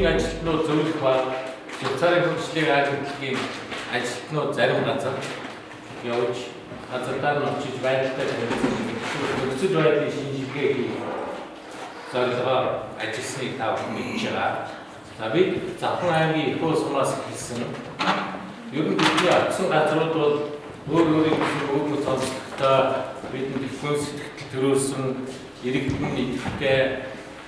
төслийн ажилтнууд зөвлөх ба зурцаарын хөгжлийн агентлагийн ажилтнууд зарим газар явж газардаа нь очиж байдалтай нөхцөл байдлын шинжилгээ хийх зорилгоор ажилласныг та бүхэн мэдж байгаа. За бид Завхан аймгийн их ус сумаас хэлсэн. Ер нь бидний очсон газрууд бол өөрийн өвгөн сонсогдтой бидэнд их хүн сэтгэл төрүүлсэн иргэдэн нийтдээ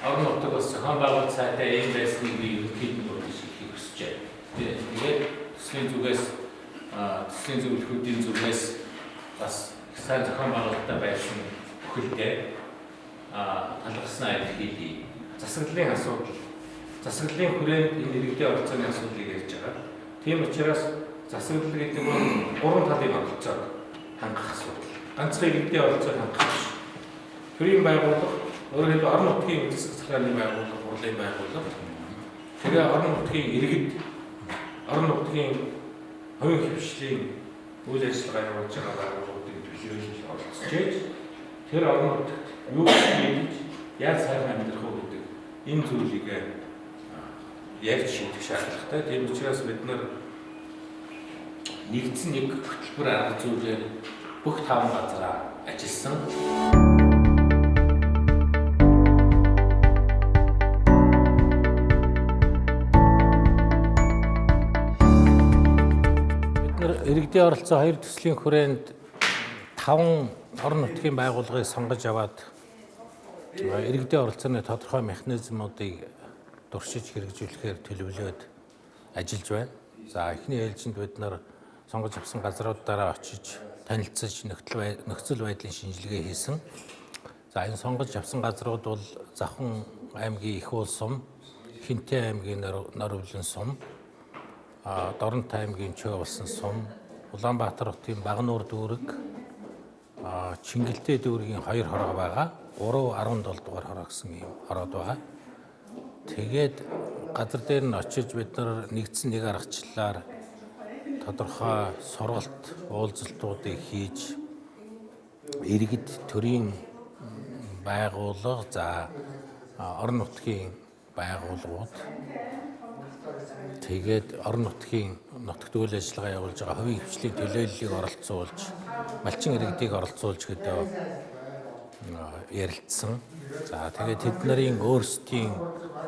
орон нутаг бас зохион байгуулалт сайтай ийм байсныг би ерөнхийдөө хэлхийг хүсэж байна. Тэгээд төслийн зүгээс төслийн зөвлөхүүдийн зүгээс бас сайн зохион байгуулалттай байсан бүхэлдээ талархснаа илэрхийлье. Засаглалын асуудал, засаглалын хүрээнд энэ иргэдийн оролцооны асуудлыг ярьж байгаа. Тийм учраас засаглал гэдэг нь гурван талын оролцоог хангах асуудал. Ганцхан иргэдийн оролцоог хангах биш. Төрийн байгууллага, өөрөөр хэлбэл орон нутгийн үндэс захиргааны байгууллага, хурлын байгууллага, тэгээ орон нутгийн иргэд, орон нутгийн хувийн хвшлийн үйл ажиллагаа явуулж байгаа байгууллагуудын төлөөлөл оролцож байж тэр орон нутагт юу хийж яаж сайн амьдрах вэ гэдэг энэ зүйлийг ярьж шийдэх шаардлагатай. Тийм учраас бид нар нэгдсэн нэг хөтөлбөр арга зүйлээр бүх 5 газараа ажилласан. Бид нар иргэдийн оролцоо 2 төслийн хүрээнд 5 орон нутгийн байгууллагыг сонгож аваад иргэдийн оролцооны тодорхой механизмуудыг туршиж хэрэгжүүлэхээр төлөвлөөд ажиллаж байна. За эхний ээлжинд бид нар сонгож авсан газруудаараа очиж танилцж нөхцөл байдлын шинжилгээ хийсэн. За энэ сонгож авсан газрууд бол Завхан аймгийн Их уул сум, Хинтээ аймгийн Норовлон сум, Доронтой аймгийн Чөө болсон сум, Улаанбаатар хотын Багнуур дүүрэг, Чингэлтэй дүүргийн 2 хороо байгаа. 3-17 дугаар хороо гэсэн ийм хороод байгаа. Тэгээд газар дээр нь очиж бид нар нэгдсэн нэг аргачлалаар тодорхой сургалт уулзалтуудыг хийж иргэд төрийн байгууллага, за орон нутгийн байгууллагууд, тэгээд орон нутгийн нутагт үйл ажиллагаа явуулж байгаа хувийн хвшлийн төлөөллийг оролцуулж, малчин иргэдийг оролцуулж гэдэг ярилцсан. За тэгээд тэд нарын өөрсдийн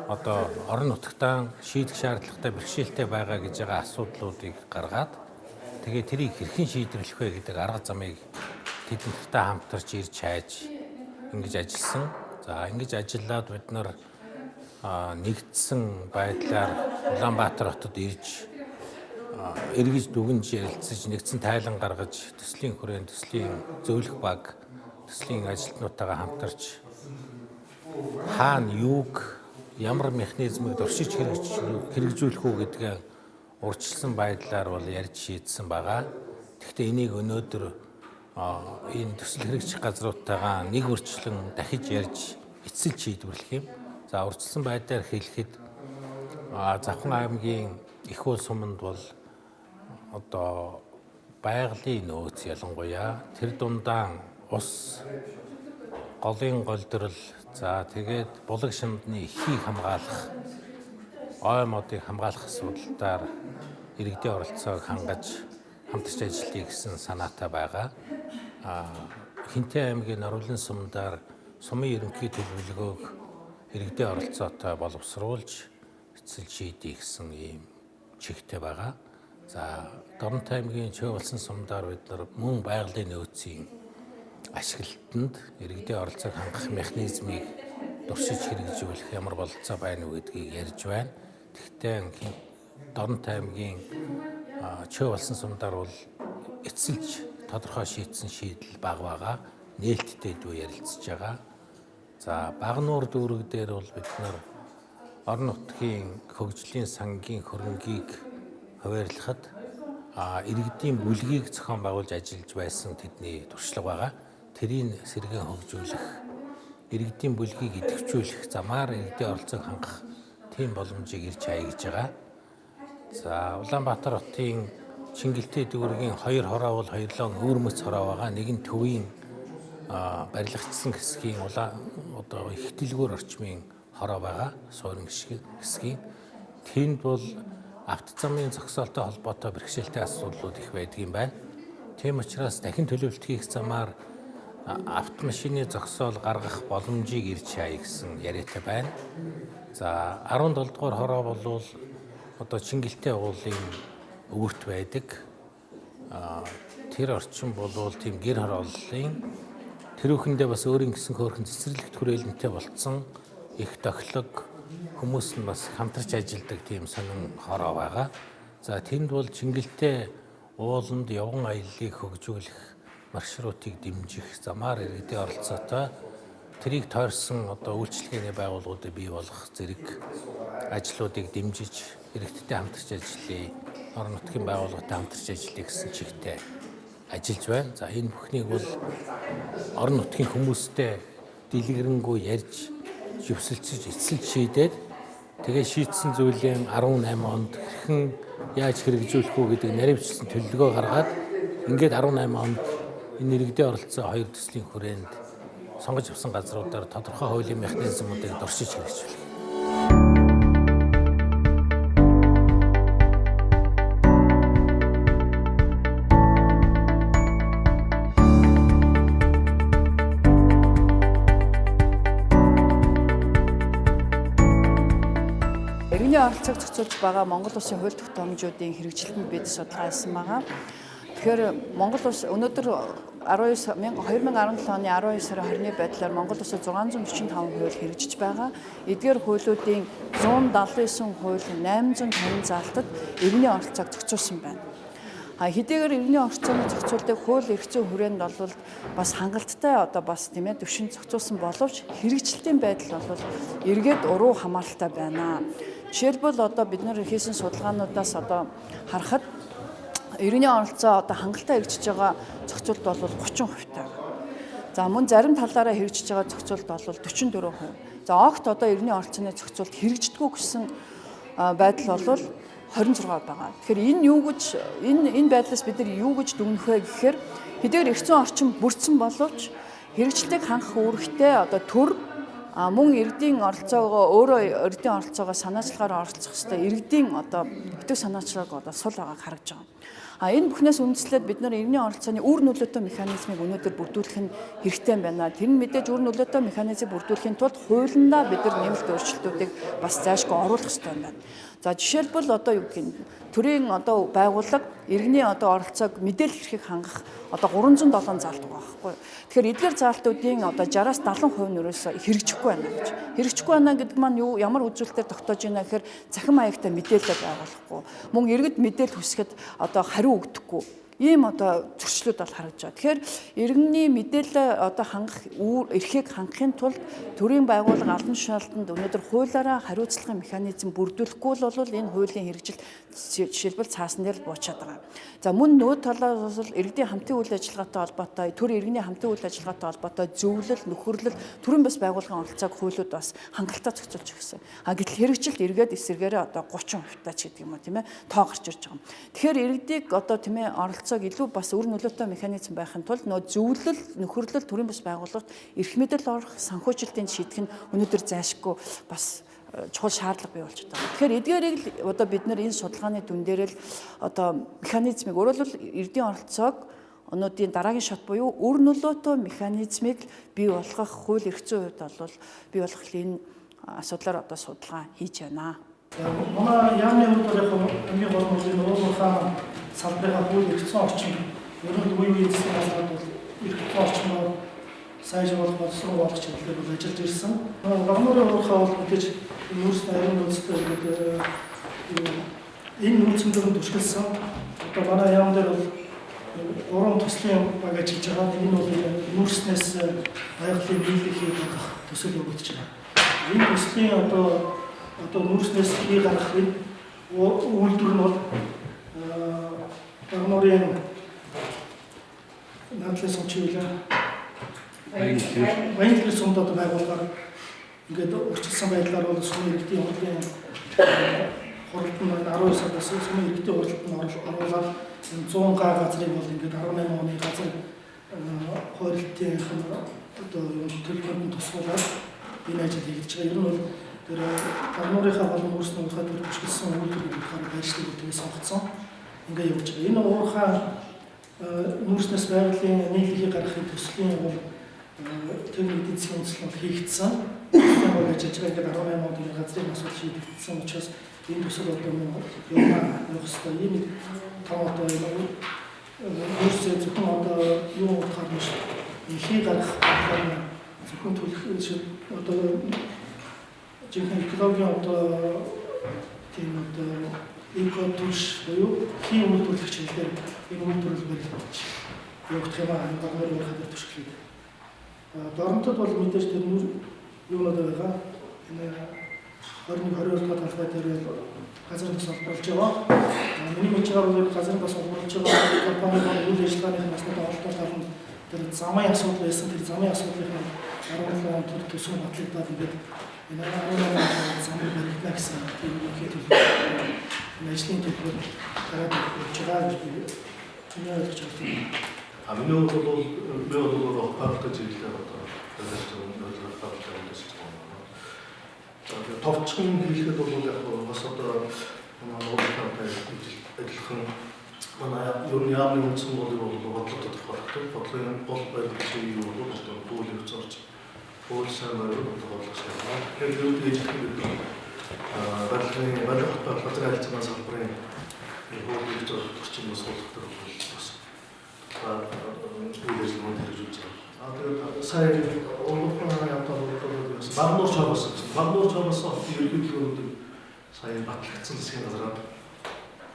одоо орон нутагтаа шийдэх шаардлагатай бэрхшээлтэй байгаа гэж байгаа асуудлуудыг гаргаад тэгээд тэрийг хэрхэн шийдвэрлэх вэ гэдэг арга замыг тэднэртэй хамтарч ирж хайж ингэж ажилласан. За ингэж ажиллаад бид нар нэгдсэн байдлаар Улаанбаатар хотод ирж эргэж дүгнж ярилцаж нэгдсэн тайлан гаргаж төслийн хүрээнд төслийн зөвлөх баг төслийн ажилтнуудтайгаа хамтарч хаана юуг ямар механизмыг туршиж хэрэгжүүлэх үү гэдгээ урьдчилсан байдлаар бол ярьж шийдсэн байгаа. Гэхдээ энийг өнөөдөр энэ төсөл хэрэгжих газруудтайгаа нэг үрчлэн дахиж ярьж эцэлж шийдвэрлэх юм. За урьдчилсан байдлаар хэлэхэд Завхан аймгийн Их уул суманд бол одоо байгалийн нөөц ялангуяа тэр дундаа ус, голын голдрол, за тэгээд булаг шимдны эхийг хамгаалах, ой модыг хамгаалах асуудалтаар иргэдийн оролцоог хангаж хамтарч ажиллая гэсэн санаатай байгаа. Хинтээ аймгийн Норовлон сумдаар сумын ерөнхий төлөвлөгөөг иргэдийн оролцоотой боловсруулж эцэлж шийдэх гэсэн ийм чигтэй байгаа. За Доронтой аймгийн Чөө болсон сумдаар бид нар мөн байгалийн нөөцийн ашиглалтанд иргэдийн оролцоог хангах механизмыг туршиж хэрэгжүүлэх ямар бололцоо байна уу гэдгийг ярьж байна. Тэгэхдээ Доронтой аймгийн Чөө болсон сумдаар бол эцэлж тодорхой шийдсэн шийдэл бага байгаа. Нээлттэй дүү ярилцж байгаа. За Багнуур дүүрэг дээр бол бид нар орон нутгийн хөгжлийн сангийн хөрөнгийг хуваарлахад иргэдийн бүлгийг зохион байгуулж ажиллаж байсан тэдний туршлага байгаа. Тэрийг сэргээн хөгжүүлэх, иргэдийн бүлгийг идэвхжүүлэх замаар иргэдийн оролцоог хангах тийм боломжийг ирж хай гэж байгаа. За Улаанбаатар хотын Чингэлтэй дүүргийн 2 хороо бол хоёрлоо өвөрмөц хороо байгаа. Нэг нь төвийн барилгачсан хэсгийн одоо их дэлгүүр орчмын хороо байгаа. Суурин хэсгийн. Тэнд бол авто замын зогсоолтой холбоотой бэрхшээлтэй асуудлууд их байдаг юм байна. Тийм учраас дахин төлөвлөлт хийх замаар автомашины зогсоол гаргах боломжийг ирж хаяа гэсэн яриатай байна. За 17 дугаар хороо бол одоо Чингэлтэй уулын өвөрт байдаг. Тэр орчин бол тийм гэр хорооллын тэрүүхэндээ бас өөрийн гэсэн хөөрхөн цэцэрлэгт хүрээлэнтэй болцсон их тохилог хүмүүс нь бас хамтарч ажилладаг тийм сонин хороо байгаа. За тэнд бол Чингэлтэй ууланд явган аяллыг хөгжүүлэх маршрутыг дэмжих замаар иргэдийн оролцоотой тэрийг тойрсон одоо үйлчлэгээний байгууллагуудыг бий болгох зэрэг ажлуудыг дэмжиж иргэдтэй хамтарч ажиллая, орон нутгийн байгууллагатай хамтарч ажиллая гэсэн чигтээ ажиллаж байна. За энэ бүхнийг бол орон нутгийн хүмүүстэй дэлгэрэнгүй ярьж зөвсөлдөж эцэлж шийдээд тэгээ шийдсэн зүйлийн 18 онд хэрхэн яаж хэрэгжүүлэх үү гэдэг наривчлсан төлөвлөгөө гаргаад ингээд 18 онд энэ иргэдийн оролцоо хоёр төслийн хүрээнд сонгож авсан газруудаар тодорхой хуулийн механизмуудыг дуршиж хэрэгжүүлэх. Иргэний оролцоог зохицуулж байгаа Монгол Улсын хууль тогтоомжуудын хэрэгжилтэнд бид судалгаа хийсэн байгаа. Тэгэхээр Монгол Улс өнөөдөр 2017 оны 12 сарын 20-ны байдлаар Монгол Улсад 645 хууль хэрэгжиж байгаа. Эдгээр хуулиудын 179 хууль 850 заалтад иргэний оролцоог зохицуулсан байна. Хэдийгээр иргэний оролцооны зохицуултыг хууль эрх зүйн хүрээнд бол бас хангалттай бас тийм ээ төвшин зохицуулсан боловч хэрэгжилтийн байдал бол эргээд уруу хамааралтай байна. Жишээлбэл бид нар хийсэн судалгаануудаас харахад иргэний оролцоо хангалттай хэрэгжиж байгаа зохицуулт бол 30% таа. За мөн зарим талаараа хэрэгжиж байгаа зохицуулт бол 44%. За огт иргэний оролцооны зохицуулт хэрэгждэггүй гэсэн байдал бол 26 байгаа. Тэгэхээр энэ байдлаас бид нар юу гэж дүгнэх вэ гэхээр хэдийгээр эрх зүйн орчин бүрдсэн боловч хэрэгжилтийг хангах үүрэгтэй төр мөн иргэдийн оролцоогоо иргэдийн оролцоогоо санаачлагаар оролцох хэрэгтэй иргэдийн бүтээх санаачлаг сул байгааг харагдж байгаа. Энэ бүхнээс үндэслээд бид нар иргэний оролцооны үр нөлөөтэй механизмыг өнөөдөр бүрдүүлэх нь хэрэгтэй байна. Тэр нь мэдээж үр нөлөөтэй механизмыг бүрдүүлэхийн тулд хуулиндаа бид нар нэмэлт өөрчлөлтүүдийг бас заашгүй оруулах хэрэгтэй байна. За жишээлбэл юу гэх төрийн байгууллага иргэний оролцоог мэдээлэл эрхийг хангах 307 заалт байгаа байхгүй. Тэгэхээр эдгээр заалтуудын 60-аас 70% нь ерөөсөө хэрэгжихгүй байна гэж. Хэрэгжихгүй байна гэдэг маань ямар үзүүлэлтээр тогтоож байна гэхээр цахим маягтай мэдээлэл байгуулахгүй. Мөн иргэд мэдээлэл хүсгэд хариу өгдөггүй. Ийм зөрчлүүд харагдж байгаа. Тэгэхээр иргэний мэдээлэл хангах эрхийг хангахын тулд төрийн байгууллага албан тушаалтанд өнөөдөр хуулиараа хариуцлагын механизм бүрдүүлэхгүй бол энэ хуулийн хэрэгжилт жишээлбэл цаасан дээр буучаад байгаа. За мөн нөөц талаас бол иргэдийн хамтын үйл ажиллагаатай холбоотой, төр иргэний хамтын үйл ажиллагаатай холбоотой зөвлөл, нөхөрлөл, төрийн бас байгууллагын оролцоог хуулиуд бас хангалттай зохицуулж өгсөн. Гэтэл хэрэгжилт эргээд эсэргээрээ 30% тач гэдэг юм уу тийм ээ тоо гарч ирж байгаа. Тэгэхээр иргэдийг тийм ээ оролцоог илүү бас үр нөлөөтэй механизм байхын тулд зөвлөл, нөхөрлөл, төрийн бас байгууллагт эрх мэдэл орох санхүүжилтийн шийдэх нь өнөөдөр зайлшгүй бас чухал шаардлага бий болж байгаа. Тэгэхээр эдгээрийг л бид нар энэ судалгааны дүн дээр л механизмыг өөрөлдвөл эрдийн оролцоог өнөөдрийн дараагийн шат буюу үр нөлөөтэй механизмыг бий болгох хууль эрх зүйн хувьд бол бий болгох энэ асуудлаар судалгаа хийж байна. Манай яамны хувьд хамгийн гол нь нуурлахаа салбарын хууль эрх зүйн орчин ерөнхийдөө үеийн эзэсийн газрууд бол эрх зүйн орчноо сайжруулах боловсрол болгох чиглэлээр ажиллаж ирсэн. Багнуурын уурхаа бол мэдээж нүүрс нарийн нөөцтэй энэ нөөцөндөө төсөлсөн. Манай яам дээр бол 3 төслийн баг ажиллаж байгаа. Энэ бол нүүрснээс байгалийн биелэх хийх төсөл өгөгдөж байгаа. Энэ төслийн нүүрснээс хий гаргах үйлдвэр нь бол Багнуурын наадлын сумчилаа Баянгийн сумд байгуулгаар ингээд урьдчилсан байдлаар бол сумын иргэдийн хурлын хуралд нь 12 сараас сумын иргэдийн хурлд нь оруулаад 100 га газрыг бол ингээд 18 оны газар хуралдын төлөвлөгөөнд тусгуулаад энэ ажил хийгдэж байгаа. Ер нь бол тэр гарнуурынхаа болон өөрсдөө ухаад бүрдүүлсэн үйлдвэрүүд хараад ажлыг төгөө сонгоцсон. Ингээ явж байгаа. Энэ уурхай нүүрснээс байгалийн нийлхийг гаргахын төслийн техник эдийн засгийн онцлог хийгдсэн. Энэ бол ажиллаж байгаа 18 онд энэ газрын асуудал шийдэгдсэн учраас энэ төсөл одоо явах ёстой. Энэ том одоо өөрсдөө зөвхөн одоо юу утгаар нь ихийг гаргах зөвхөн төлөх одоо жинхэнэ экологийн одоо тийм одоо эко түш буюу хий үйлдвэрлэгч хэлээр энэ үйлдвэрлэлээр явагдах юм аа багнаар хадгалж төшөглөе. Доронтод бол мэдээж тэр юунод байгаа. Энэ 21-22 дахь талбай дээр газар тас олборлж байгаа. Миний мэдээгээр бол газар тас олборлж байгаа компанийн үйл ажиллагааны наснууд олдсон талын тэр замын асуудал байсан. Тэр замын асуудлыг 17 онд төсөв батлагдаад ингээд энэ 18 замыг баригдана гэсэн тийм үгээр энэ ажлын төлбөр гараад ирж байгаа гэж би ойлгож байна. Миний хувьд бол паркт зүйлээ одоо товчхон хэлэхэд бол яг бас одоо нууцтай адилхан манай юу яамны үндсэн бодлого бодлого тодорхойлдог. Бодлогын бол баримтын юу бол одоо дуулыг зорж өөрсдөө бодлого шаардлага. Тэгэхээр юу гэж хэлэх вэ? Барилгын газрын харилцааны салбарын хуулийг зорж төрчмөс болгохтой бас үйл ажиллагаанд хэрэгжүүлж байгаа. Тэгээд сая өөрөөр явуулсан Багнуур чамаас ерөнхийдөө сая батлагдсан засгийн газраар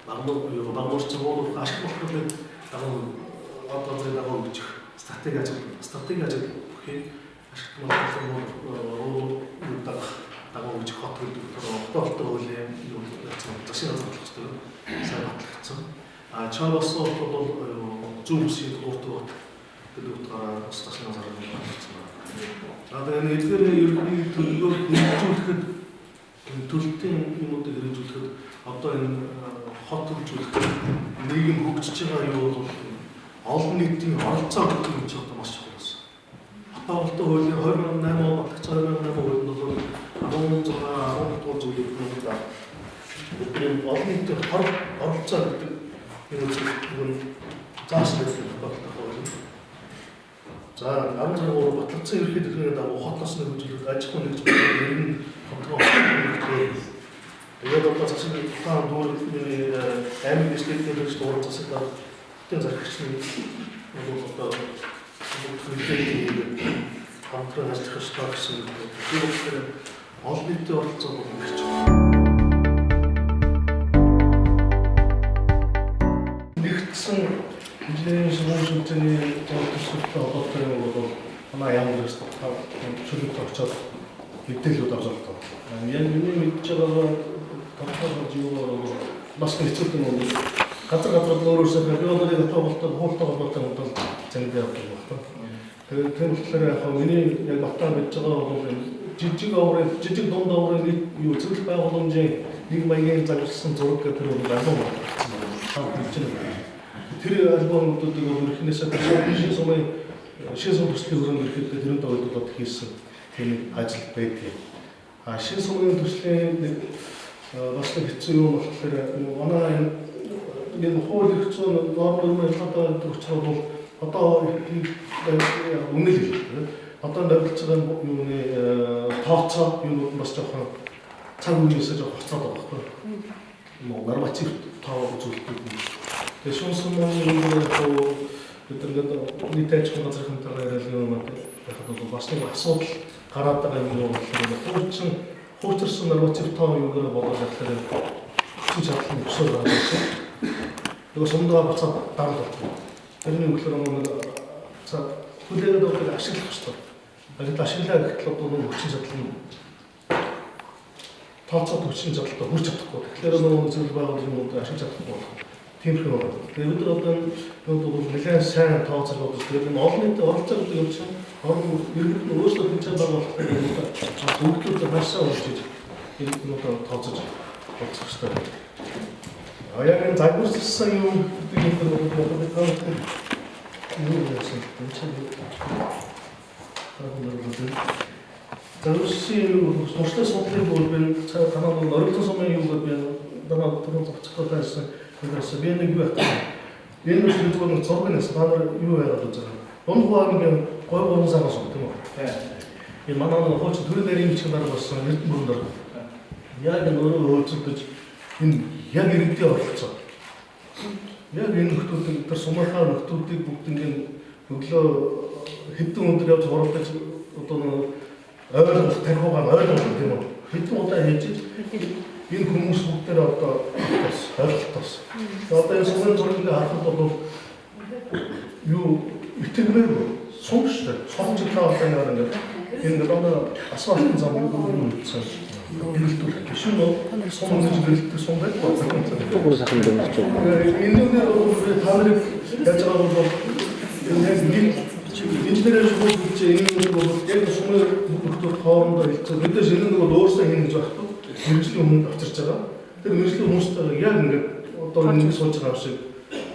Багнуур чамууд ашиг болохгүй одоо зэрэг дагуу гэж стратеги ажил бүхий ашиг болохгүй дагуу гэж хот гэдэг октоолтой хуулийн засгийн газар болох хэрэгтэй сая батлагдсан. Чамаас бол зөв үсгийн дууртууд гэдэг утгаараа бас засгийн газар батлагдсан. Тэгээд эдгээр ерөнхий төлөвлөгөө хэрэгжүүлэхэд төлөлтийн юмуудыг хэрэгжүүлэхэд одоо энэ хот хөгжүүлэхэд нийгэм хөгжиж байгаа юу бол олон нийтийн оролцоо гэдэг юм чинь одоо маш чухал байсан. Хатаалтаа хуулийн 2008 он батлагдсан 2008 хуулинд бол 16 дугаар зүйлийг нүүдээ энэ олон нийтийн оролцоо гэдэг юм зүйл заашлах хэрэгтэй. За 16 батлагдсан ерөнхий төлөвлөгөөний дагуу хотоос нэг хөгжүүлэлт аж ахуйн нэгж бүрийн контрол хийх. Тэгээд одоо засаг таан дүүрний аймаг дэвшилтийн хэрэгж дуурах засаг хотын зарчмын бол одоо төлөвлөлтийн контрол ажиллах ёстой гэсэн үг. Тэгэхээр олон нийтийн оролцоо болох гэж байна. Нэгдсэн инженерийн сургуулийн төлөвлөлтөд холбоотой юм бол манай яамдаас төлөвлөлт тогтоож мэдээлэлүүд авч байгаа. Яг миний мэдж байгаа тодорхой юу бас хэцүү юм уу? Газар өөрөөсөө биологийн татвартай хуультай холбоотой бодол зэнд явдаг байна. Тэгээд тэр болохоор яг миний яг батлаа мэдж байгаа бол жижиг дунд оврын юу зөвлөх байгууламжийн нэг маягийн загварсан зураг гэдэг нь альбом байна. Тэр альбомуудыг өөрхнөөсөө шин сумын төслийн хүрээнд ирэхэд тэрэн дагуулад хийсэн тийм ажил байдаг. Шин сумын төслийн бас хэцүү юм болохоор манай энэ хууль эрх зүйн нормын ялгаатай төгсчрол бол одоо үнэл хэлээ. Одоо нөлцсөн юуны тооцоо юу бас жоохон цаг үеэсээ жоохон хуцаад байгаа байхгүй. Норматив тоо үзүүлэлтүүд. Тэгээд шин сумын нийт аж ахуйн газрын талаар юм яг бас нэг асуудал гараад байгаа юм болохоор хуучирсан норматив тоо юугаар бодож болохоор хүчин чадлын өсөөр байгаа юм. Тэгээд сумдаа бацаад дараад байна. Тэрний өгөхлөр хүлээгээд байгаа ашиглах хэрэгтэй. Тэгээд ашиглаа гэхэл одоо хүчин чадал нь тооцоод хүчин чадалтай хүрч чадахгүй. Тэгэхээр нөгөө зүйл байгууллагууд ашиглаж чадахгүй. Тиймэрхүү байна. Тэгээд бид одоо нэлээд сайн тооцоолж бодож тэгээд энэ олон нийтийн оролцоо гэдэг юм чинь ерөнхийдөө өөрсдөө хэмжээ байгуулах бүгдүүд машаа болж энэ нөтө тооцож бодох хэрэгтэй. Яг энэ загварсан юм гэдэг нь юу гэсэн юм чинь зөвшөөрсөн туршлагын судлалын бүр би танаа бол оролцсон сумын юу гэдэг би танаа түрүү зохицох байсан. Тэгээс би нэг юу байна. Энэ нь зүгээр зургнаас та нар юу яриад байгаа. Дунд хуваагийн гой гон сараас тийм үү? Энэ манай хооч төрөл нарийн бичгийн дарга болсон эрдэнэ мөрөнд яг өөрөө хөөцөлдөж энэ яг иргэдийн оролцоо. Яг энэ нөхдүүдийг тэр сумынхаа нөхдүүдийг бүгднийг өглөө хэдэн өдөр явж хуралдаж одоо ойлгох тархуугаар ойлгох тийм үү? Хэдэн удаа хийж энэ хүмүүс бүгдээр одоо ойлголтоос. Одоо энэ сумын зургийг харахад бол юу итгэмээр сум шүү дээ. Сум жиглээ одоо ингээд энэ одоо асфальтын зам юу гэсэн гэрэлтүүл биш үү? Сум гэрэлттэй сум байхгүй. Түгүүр сайхан дэмжиж байна. Энэ нь та нарыг яаж байгаа бол энэ инженерийн шууд гэж энэ бол яг сумын нөхдөд хоорондоо хэлцээ. Мэдээж энэ нэг бол өөрсдөө хийнэ гэж багтав. Мэргэжлийн өмнө авчирч байгаа. Тэр мэргэжлийн хүмүүстэй яг ингээд одоо нэг сууж байгаа шиг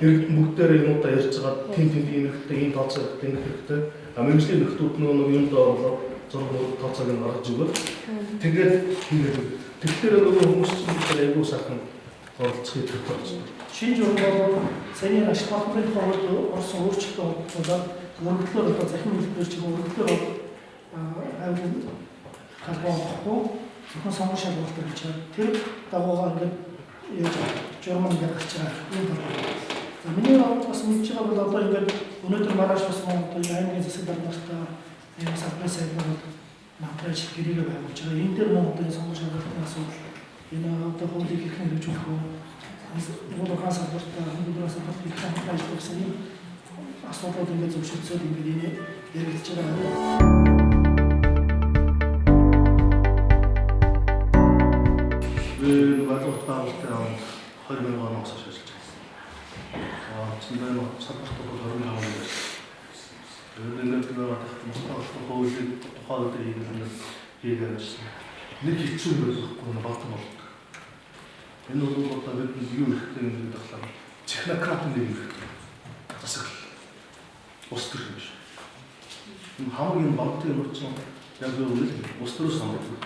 иргэд бүгдээрээ юмудаа ярьж байгаа. Тин ийм хэрэгтэй, ийм тооцоо хэрэгтэй, ийм хэрэгтэй. Мэргэжлийн нөхдүүд нөгөө юунд оруулаад зургууд тооцоог нь гаргаж өгöd. Тэгээд хийгээд. Тэгэхээр нөгөө хүмүүс айгуу сайхан оролцохыг төлөвлөж байна. Шинэ журам бол саяны ашиглалтын хувьд орсон өөрчлөлтөд болоод өргөдлөөр одоо захин хэлбэр чиг өргөдлөөр айгуу халбоохгүй зөвхөн сонгон шалгуулт гэж байна. Тэр дагуугаар ингээд яаж журам ингээд гарч байгаа юм байна. За миний бас мэдж байгаа бол одоо ингээд өнөөдөр маргааш бас одоо аймгийн засаг даргаартай ийм салбарын сайднууд намтраж гэрээгээ байгуулж байгаа. Энэ дээр одоо сонгон шалгалтын асуудал энэ одоо хуулийг хэрхэн хэрэгжүүлэх вэ? Нөгөө салбартай хөдөлгөөн салбарт их хамт ажилласан юм асуудлууд ингээд зөвшөөрсөд ингээд энэ яригдж байгаа. Батлах таалтай 2000 оноос хойш ажиллаж байна. Цэндээ салбарт бол 20 он байсан. Тэгээд ингээд батлах хуулийг тухайн үед хийгээд ажилласан. Нэг хэцүү байхгүй балтан бол. Энэ бол одоо бид юу хэрэгтэй юм гэдэг талаар технократ нэг юм хэрэгтэй. Засаг ус төр юм биш. Энэ хамгийн багтын юм чинь яг юу вэ? Ус төрөөс хамаардаг.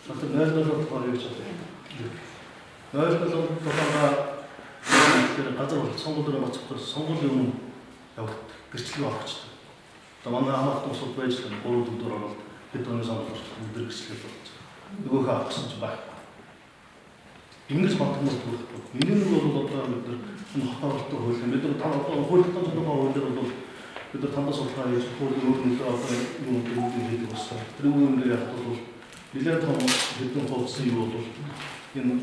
Одоо найрлалт гаргаж чаддаг. Найрлалт тухайга тэр газар бол сонгуулиураа очиход сонгуулийн өмнө явагд гэрчлэг авчихдаг. Одоо манай хамаатан усуд байж байгаа 3 4 оролт хэд оны сонгуулиуд өдөр гэрчлэг болж байгаа. Нөгөөхөө авчихсан ч байхгүй. Ингэж батгамж төрөхгүй. Энэ нь бол одоо бид нар энэ хотоортой хууль бид нар та одоо хуулийнхаа төлөвлөгөө хуулиар бол бид нар тандас судалгаа хийж хуулийн өөрөөр одоо юм хийдэг болсон. Тэр үүрээр яг бол нэлээд том хэдэн хуудсан юу бол энэ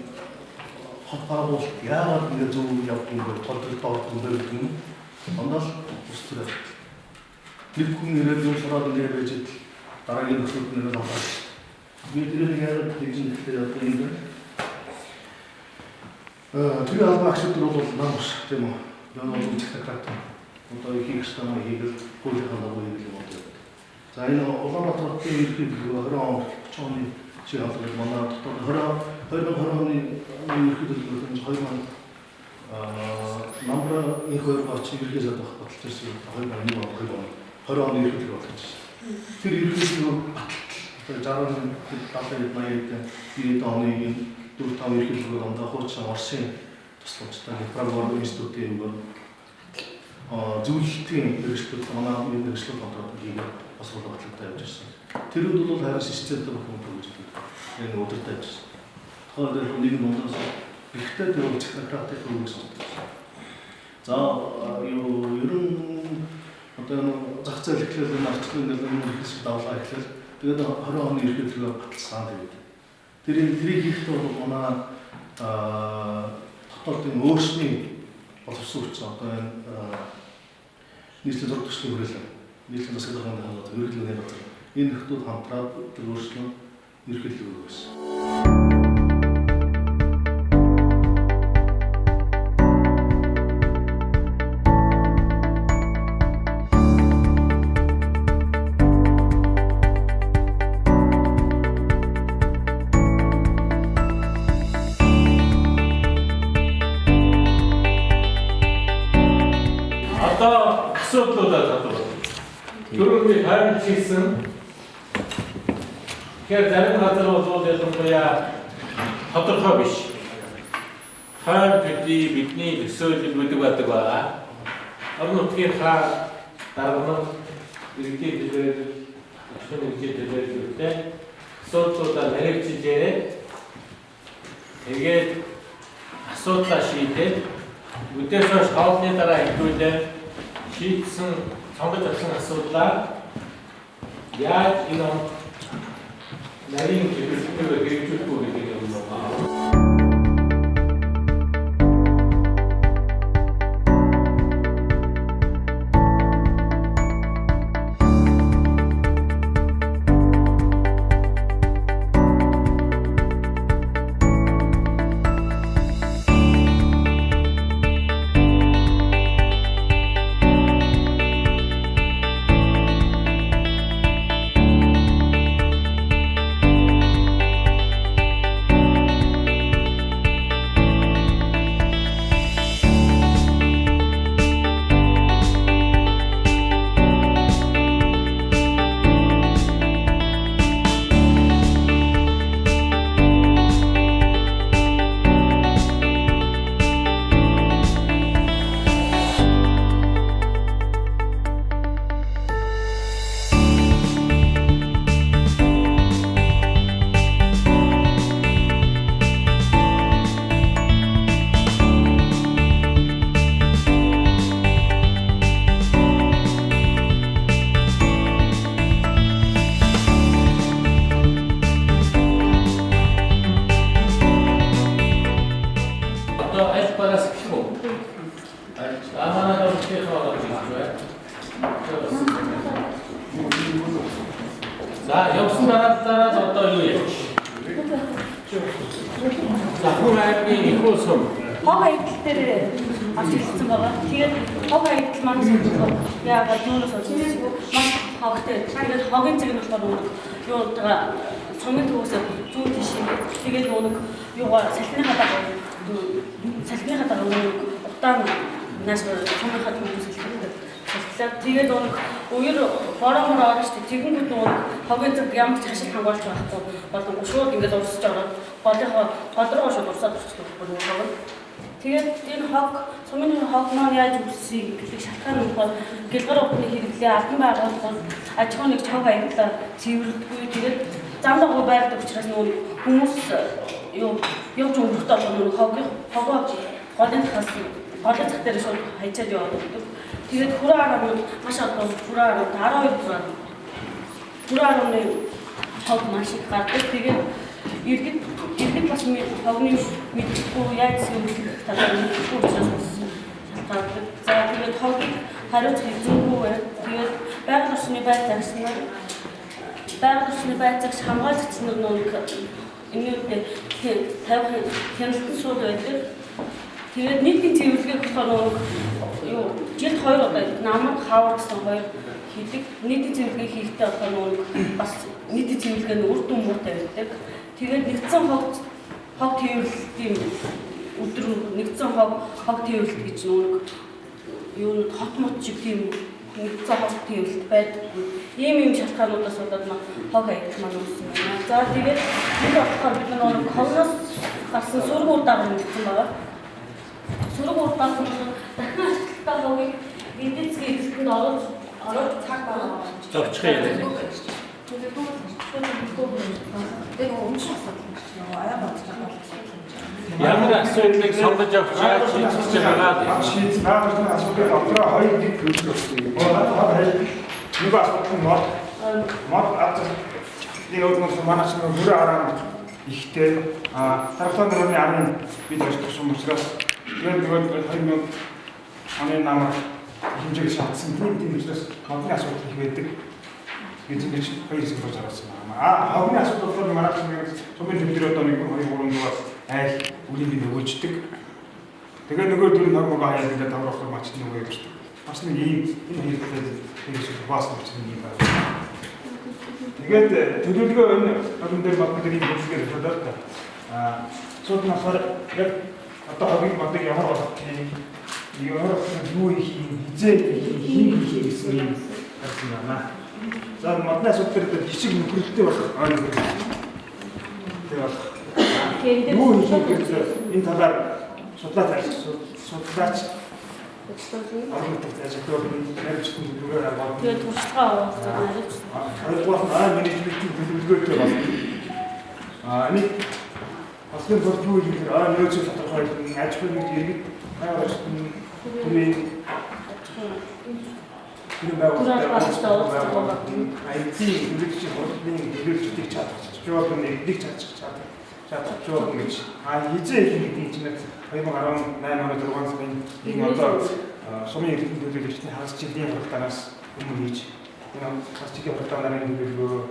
хотоорол яагаад ингэ зөв явдаг юм бэ? Тодорхой ордон байдаг юм. Ондоол устдаа. Нэг хүн ирээд юм сураад ингэ байж идэл дараагийн нөхцөлд нэрээ авах. Би тэрийг яагаад хийж нэхлээр одоо ингэ тэр албаагчид бол намш тийм үү. Яг нь технократ. Одоо хийх штамаа хийгээл хуулийнхаа дагуу хийх юм уу. За энэ Улаанбаатарын ерөнхий 20 он 30 оны чи хаврал манай дотор 2020 оны ерөнхий төлөвлөгөөнд 2000 намбра их хоёр чи ерөнхий сайд баталж ирсэн 2001 он 20 оны ерөнхий төлөвлөгөө болж байна. Тэр ерөнхий төлөвлөгөө 60 70 80 оны 4-5 ерөнхий төлөвлөгөө ондоо хуучин Оросын тусламжтай програм институтын зөвлөлтийн хэрэгслүүд манай хэрэгслүүд контрол хийгээд бас бодлоготой явж ирсэн. Тэрүүд бол харин системтэй бүхэн төгсдөг. Яг өдөртөө ажилласан. Тэгэхээр нэг нь ундаас ихтэй тэр технократик хөрөнгө сонсон. За юу ер нь одоо зах зээл эхлээд энэ арчлын нэг хэсэг давлаа эхлээд тэгээд 20 оны ерөнхий төлөвлөгөө баталсан тэгээд тэрийг хийхдээ бол манай дотоодын өөрсний боловсон хүч одоо энэ нийслэлийн зураг төслийн хүрээлэн нийслэлийн засаг дарганы хамгаалалт ерөнхийлөгөөний газар энэ нөхдүүд хамтраад тэр өөрснөө ерөнхийлөг өгсөн. асуудлуудаа татвар. Түрүүний хайр хийсэн Тэгэхээр зарим газар бол ялангуяа тодорхой биш. Хойно төдий бидний төсөөлөл үүдэг байдаг байгаа. Орон нутгийнхаа дарга нь иргэдийн төлөөлөл, ашигын иргэдийн төлөөлөлтэй асуудлуудаа нэрвчилээд тэгээд асуудлаа шийдээд үдээс хойш хоолны дараа хэвлүүлээ шийдсэн сонгож авсан асуудлаа яаж энэ нарийн хэрэгжүүлэлтээр хэрэгжүүлэх үү гэдэг юм байна. За, явсан дараалал одоо юу яаж? За, хүн айдны их усом. Хог аялал дээр авч ирсэн байгаа. Тэгээд хог аялал маань яагаад юунаас олсон? Маш хогтой. Тэгээд хогийн зэрэг нь болохоор юу удаа цомын төвөөс зүүн тийш тэгээд нэг юугаар салхины хадаа удаан нас цомын хадаа хүмүүс хэлдэг. Тэгээд үер бороо орж тэгэнгүүт хогийн зэрэг ямар ч хашиг хамгаалж байхгүй болон шууд ингээд урсаж ороод голроо шууд урсаад орчихдог байна. Тэгээд энэ хог цомын хог маань яаж үсгийг гэдэг шалтгаан нь бол гэлгэр ухны хэрэглээ албан байгуулалт аж ахуйн нэг хог аяллаа цэвэрлэдэггүй тэгээд зам дагуу байрдаг учраас хүмүүс явж өнгөртөө хогоо голын цахаас голын цах дээр шууд хайчаад яваад байдаг. Тэгээд хүрээ арга маш одоо хүрээ арга 12 хог маш их гардаг. Тэгээд иргэд бас хогны мэдхгүй яаж зөвлөх талаар мэдхгүй учраас шалтгаалдаг. За тэгээд хогийг хариуцах хэрэггүй байна. Тэгээд байгаль орчны байцаагч хамгаалагч нар энэ үедээ тавих хяналтын сууд байдаг. Тэгээд нийтийн цэвэрлэгээ болохоор жилд 2 удаа намайг хаавар гэсэн 2 хийдэг. Нийтийн цэвэрлэгээ хийхдээ болохоор бас нийтийн цэвэрлэгээ нь үр дүн муутай байдаг. Тэгээд нэгдсэн хог тээвэрлэлтийн өдөр нэгдсэн хог тээвэрлэлт гэж юу хот мот шиг тийм нэгдсэн хог тээвэрлэлт байдаг. Ийм шалтгаануудаас болоод хог аялал маань үүссэн байна. За тэгээд энэ болохоор бид хогноос гарсан сүрэг үр дагавар нэгдсэн байгаа. Сүрэг үр дагавар нь дахин ашиглалтаа хогийг эдийн засгийн эрхлэлд ороод цаг байгаа. Зовчих юм. Ямар асуудлыг сонгож авч яаж шийдэж байгаа шийдэж байгаа асуудлыг дотроо хоёр дэг төлөвлөсөн. Нэг асуудал нь мод атас нэг манайч бүрээ араа ихтэй тархтан дөрөвний арын бид ажилласан учраас тэгээд 2000 оны намар хэмжээг шаардсан тийм учраас модны асуудал их байдаг. Гэж хоёр хэсэг болж гарсан байна. Хогны асуудал бол манайч цомын төвдөр одоо 1 2 3 дугаас айл үнийг нөгөөждөг. Тэгээ нөгөө дөрөв нормог хаяад ингээд таврах мач нөгөө явчихдаг. Бас нэг ийм энэ хэрэглээд бас нэг юм байна. Тэгээд төлөвлөгөө энэ орон дээр багтдаг юм бүсгээр болоод цооднасаар яг одоо хогийн багтдаг ямар болох юм юу хизээ хийх гэсэн юм байна. За модны асуудал дээр жижиг нөхрөлттэй болох ойн нөхрөл. Тэр бол юу хийх вэ? Энэ талаар судлаач аргууд ажилладаг хэрэгжүүлсэн төлөвлөгөө гаргаад тэгээд туршлагаа авах гэж хоёрдугаар нь менежментийн төлөвлөгөөтэй болно. Нэг аслын бүрдүү хийхээр нөөцөө тодорхойлох, аж ахуйн иргэд байгууллагын төрийн IT хэрэгжих хурлын хэрэгжүүлэлтийг чадчих нэгдийг чадчих гэж хизээ их нэгдийг чинь 2018 оны 6 сарын энэ одоо сумын иргэдийн төлөөлөгчдийн хагас жилийн хурлаас өмнө хийж энэ хагас жилийн хурлаараа төлөвлөгөө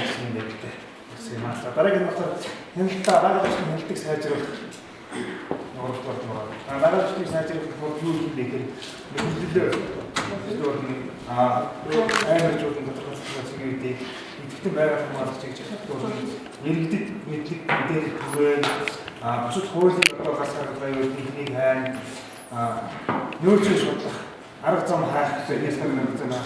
хийсэн юм байна. Дараагийн нь хяналтаа байгууллагын хяналтыг сайжруулах нормалт байна. Байгууллагын сайжруулах юу юм бэ гэхээр аймагчуудын тодорхойлсон зүйлүүдийг идэвхтэй байгууллагын хамгаалж хийж чаддаг. Иргэдэд мэдлэг мэдээлэл түгээн бусад хуулийн одоо гарч байгаа зүйлийг хайн нөөцөө судлах арга зам хаах гэсэн юм байна.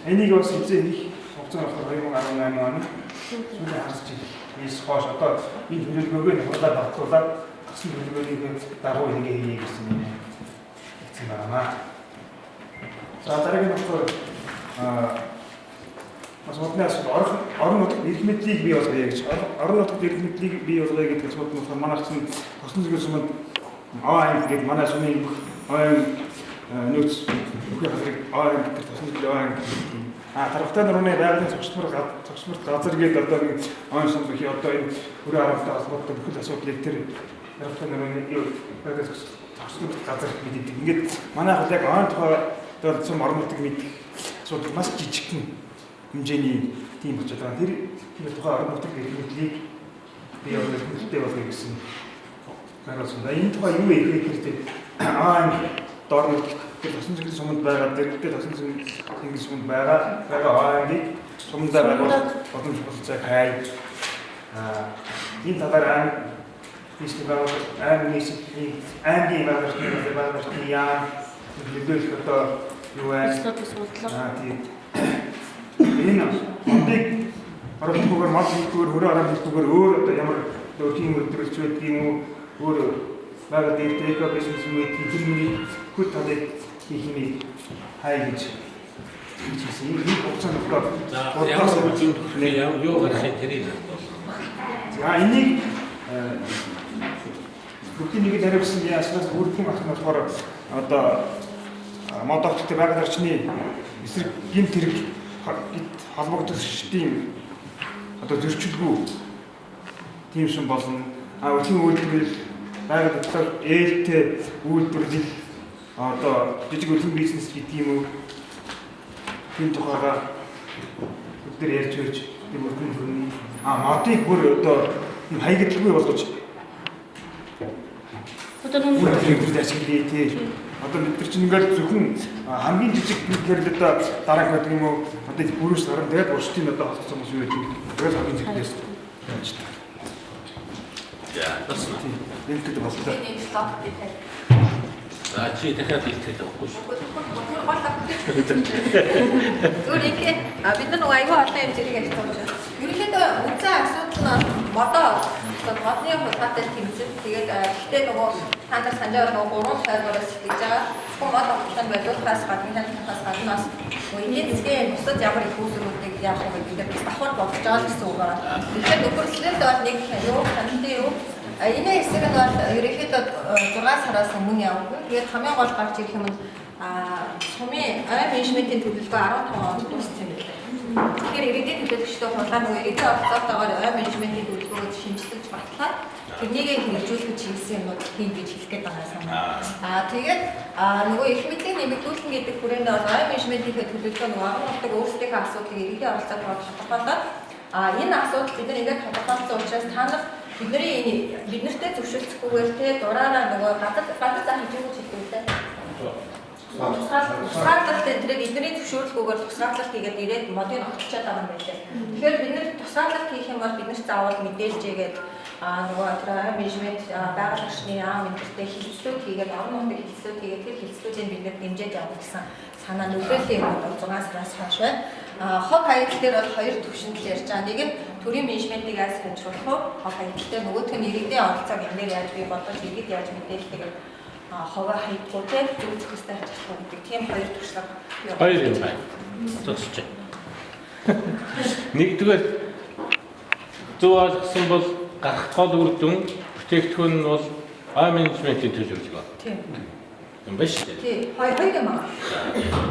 Энийг бас эзэн их хугацаанд 2018 оны сүүлийн хагас жилээс хойш одоо энэ төлөвлөгөөг хурлаар батлуулаад гасан төлөвлөгөөний дагуу ингээ хийе гэсэн юм байна. За дараагийн нь бас моднаас орон нутгийн эрх мэдлийг бий болгоё гэж. Орон нутгийн эрх мэдлийг бий болгоё гэдэг нь манайх чинь Тосон зүгээс өмнө АА гэдэг манай сумын АА нөөц бүхэн газрыг АА гэдэг Тосон зүгийн АА тархтай нурууны байгалийн цогцмор газар гэдэг одоо нэг АА сум бүхий одоо энэ өрөө харамтай холбоотой бүхэл асуудлыг тэр тархтай нурууны байгалийн цогцмор газар гэдэг. Ингээд манайх яг АА тухай дөрвөн орон нутгийг мэдэх асуудал маш жижигхэн хэмжээний тийм болчиход байгаа. Тэр тухай орон нутгийн эрх мэдлийг бий болгох хэрэгтэй болгоё гэсэн гаргасан. Энэ тухай юу вэ гэхээр доор Тосон зүгийн суманд байгаа дэрэгтэй Тосон зүгийн суманд байгаа АА-ыг сумдаа байгуулах боломж болцоог хайж энэ талаар нийслэл аймгийн байгууллагын яам төлөвлөлт одоо юу вэ? Тийм. Энэ модыг оролцохоор мод хийхээр хөрөө арга хийхээр өөр одоо ямар тийм өдрөлч байдаг юм уу? Өөр багт дэвтэх бизнес мэтийн тэрний хөт талыг хийх юм хай гэж хийсэн. Энэ хугацаанд юу гарахын тэрийг за энийг бүгдийг нэг хариуцсан яаснаас үрдэн ах нь болохоор одоо мод огттой байгаль орчны эсрэг гэмт хэрэг холбогдох шийтийн одоо зөрчилгүй тийм шин болно. Өчигдөр үйлдвэр байгаль дотор ээлтэй үйлдвэрлэл одоо жижиг өргөн бизнес гэдэг юм уу? Тийм тухайга бүгд ярьж байж тийм өргөн модыг бүр одоо юм хаягдлгүй болгож одоо нэг ажиглая тий. Одоо бид нар чинь ингээд зөвхөн хамгийн жижиг гэхээр одоо дараах гэдэг юм уу? Одоо бүрээс дараа тэгээд уршдын одоо холцсон хүмүүс юу гэдэг. Тэгээд хамгийн жижигнээс яаж та. яа бас энэ гэдэг болтой. за чи дахиад хэлэх байхгүй шүү. Зүгээр их бид нар нөгөө аюу олон юм зэрэг ярьж байгаа шүү. Ерөнхийдөө үнцэн асуудал нь модны хулгайтай тэмцэл. Тэгээд гэхдээ нөгөө танаас санаж байгаа нөгөө гурван тайлбараас хэлж байгаа. Мод авахтан байлуулахаас гадна хянахаас энэ хэсгийн бусад ямар их үүсгүүдийг яах вэ гэдэг нь давхар болж байгаа гэсэн үг байна. Тэгэхээр нөхөрлөлд бол нэг юу хандсан юу энэ хэсэг нь бол ерөнхийдөө 6 сараас өмнө явагдав. Тэгээд хамгийн гол гарч ирэх юм нь сумын менежментийн төлөвлөгөө 15 онд дууссан юм байна. Тэгэхээр иргэдийн төлөөлөгчдөө хулгай нөгөө иргэдийн оролцоотойгоор менежментийн төлөвлөгөөг шинжилж батлаад тэрнийг хэрэгжүүлэх чиглэсэн юмнууд хий гэж хэлэх гээд байгаа санаа. Тэгээд нөгөө их мэдлийн нэмэгдүүлэх гэдэг хүрээнд бол менежментийн төлөвлөгөө нөгөө орон нутгийн өөрсдийнхөө асуудлыг иргэдийн оролцоотойгоор шалгуулаад энэ асуудал бид нар ингээд тодорхойлсон учраас та нар бид нартэй зөвшөөрлөхгүйгээр те дураараа нөгөө гадар зах хэмжээг хэлдэг те. Тусгаарлалт энэ бидний зөвшөөрлгүйгээр тусгаарлалт хийгээд ирээд модыг огтчаад байгаа юм байлээ. Тэгэхээр бид нэр тусгаарлалт хийх юм бол бид нарт заавал мэдээлж игээд нөгөө менежмент байгууллагын энтертэй хэлцлүүд хийгээд орон нутгийн хэлцлүүд хийгээд тэр хэлцлүүдийг бид нэр дэмжиж явах гэсэн санаа нөлөөллийн юм бол 6 сараас хойш байна. хог хаягдал дээр бол хоёр түвшинд ярьж байгаа. Нэг нь төрийн менежментийг яаж сайжруулах вэ? Хог хаягдал дээр нөгөөх нь иргэдийн оролцоог ямар яаж бий болгож иргэд яаж мэдээлэлтэйг хогоо хаягдгуудыг зөв зөвхөстэй хариуцлах гэдэг тийм хоёр туршлага юу? Хоёр юм байна. Зөвсөж. Нэгдүгээр зөв ойлгосон бол гарах гол үр дүн бүтээгдэхүүн нь бол менежментийн төлөвлөгөө. Тийм. Юм байна шүү дээ. Тийм. Хоёр юм аа.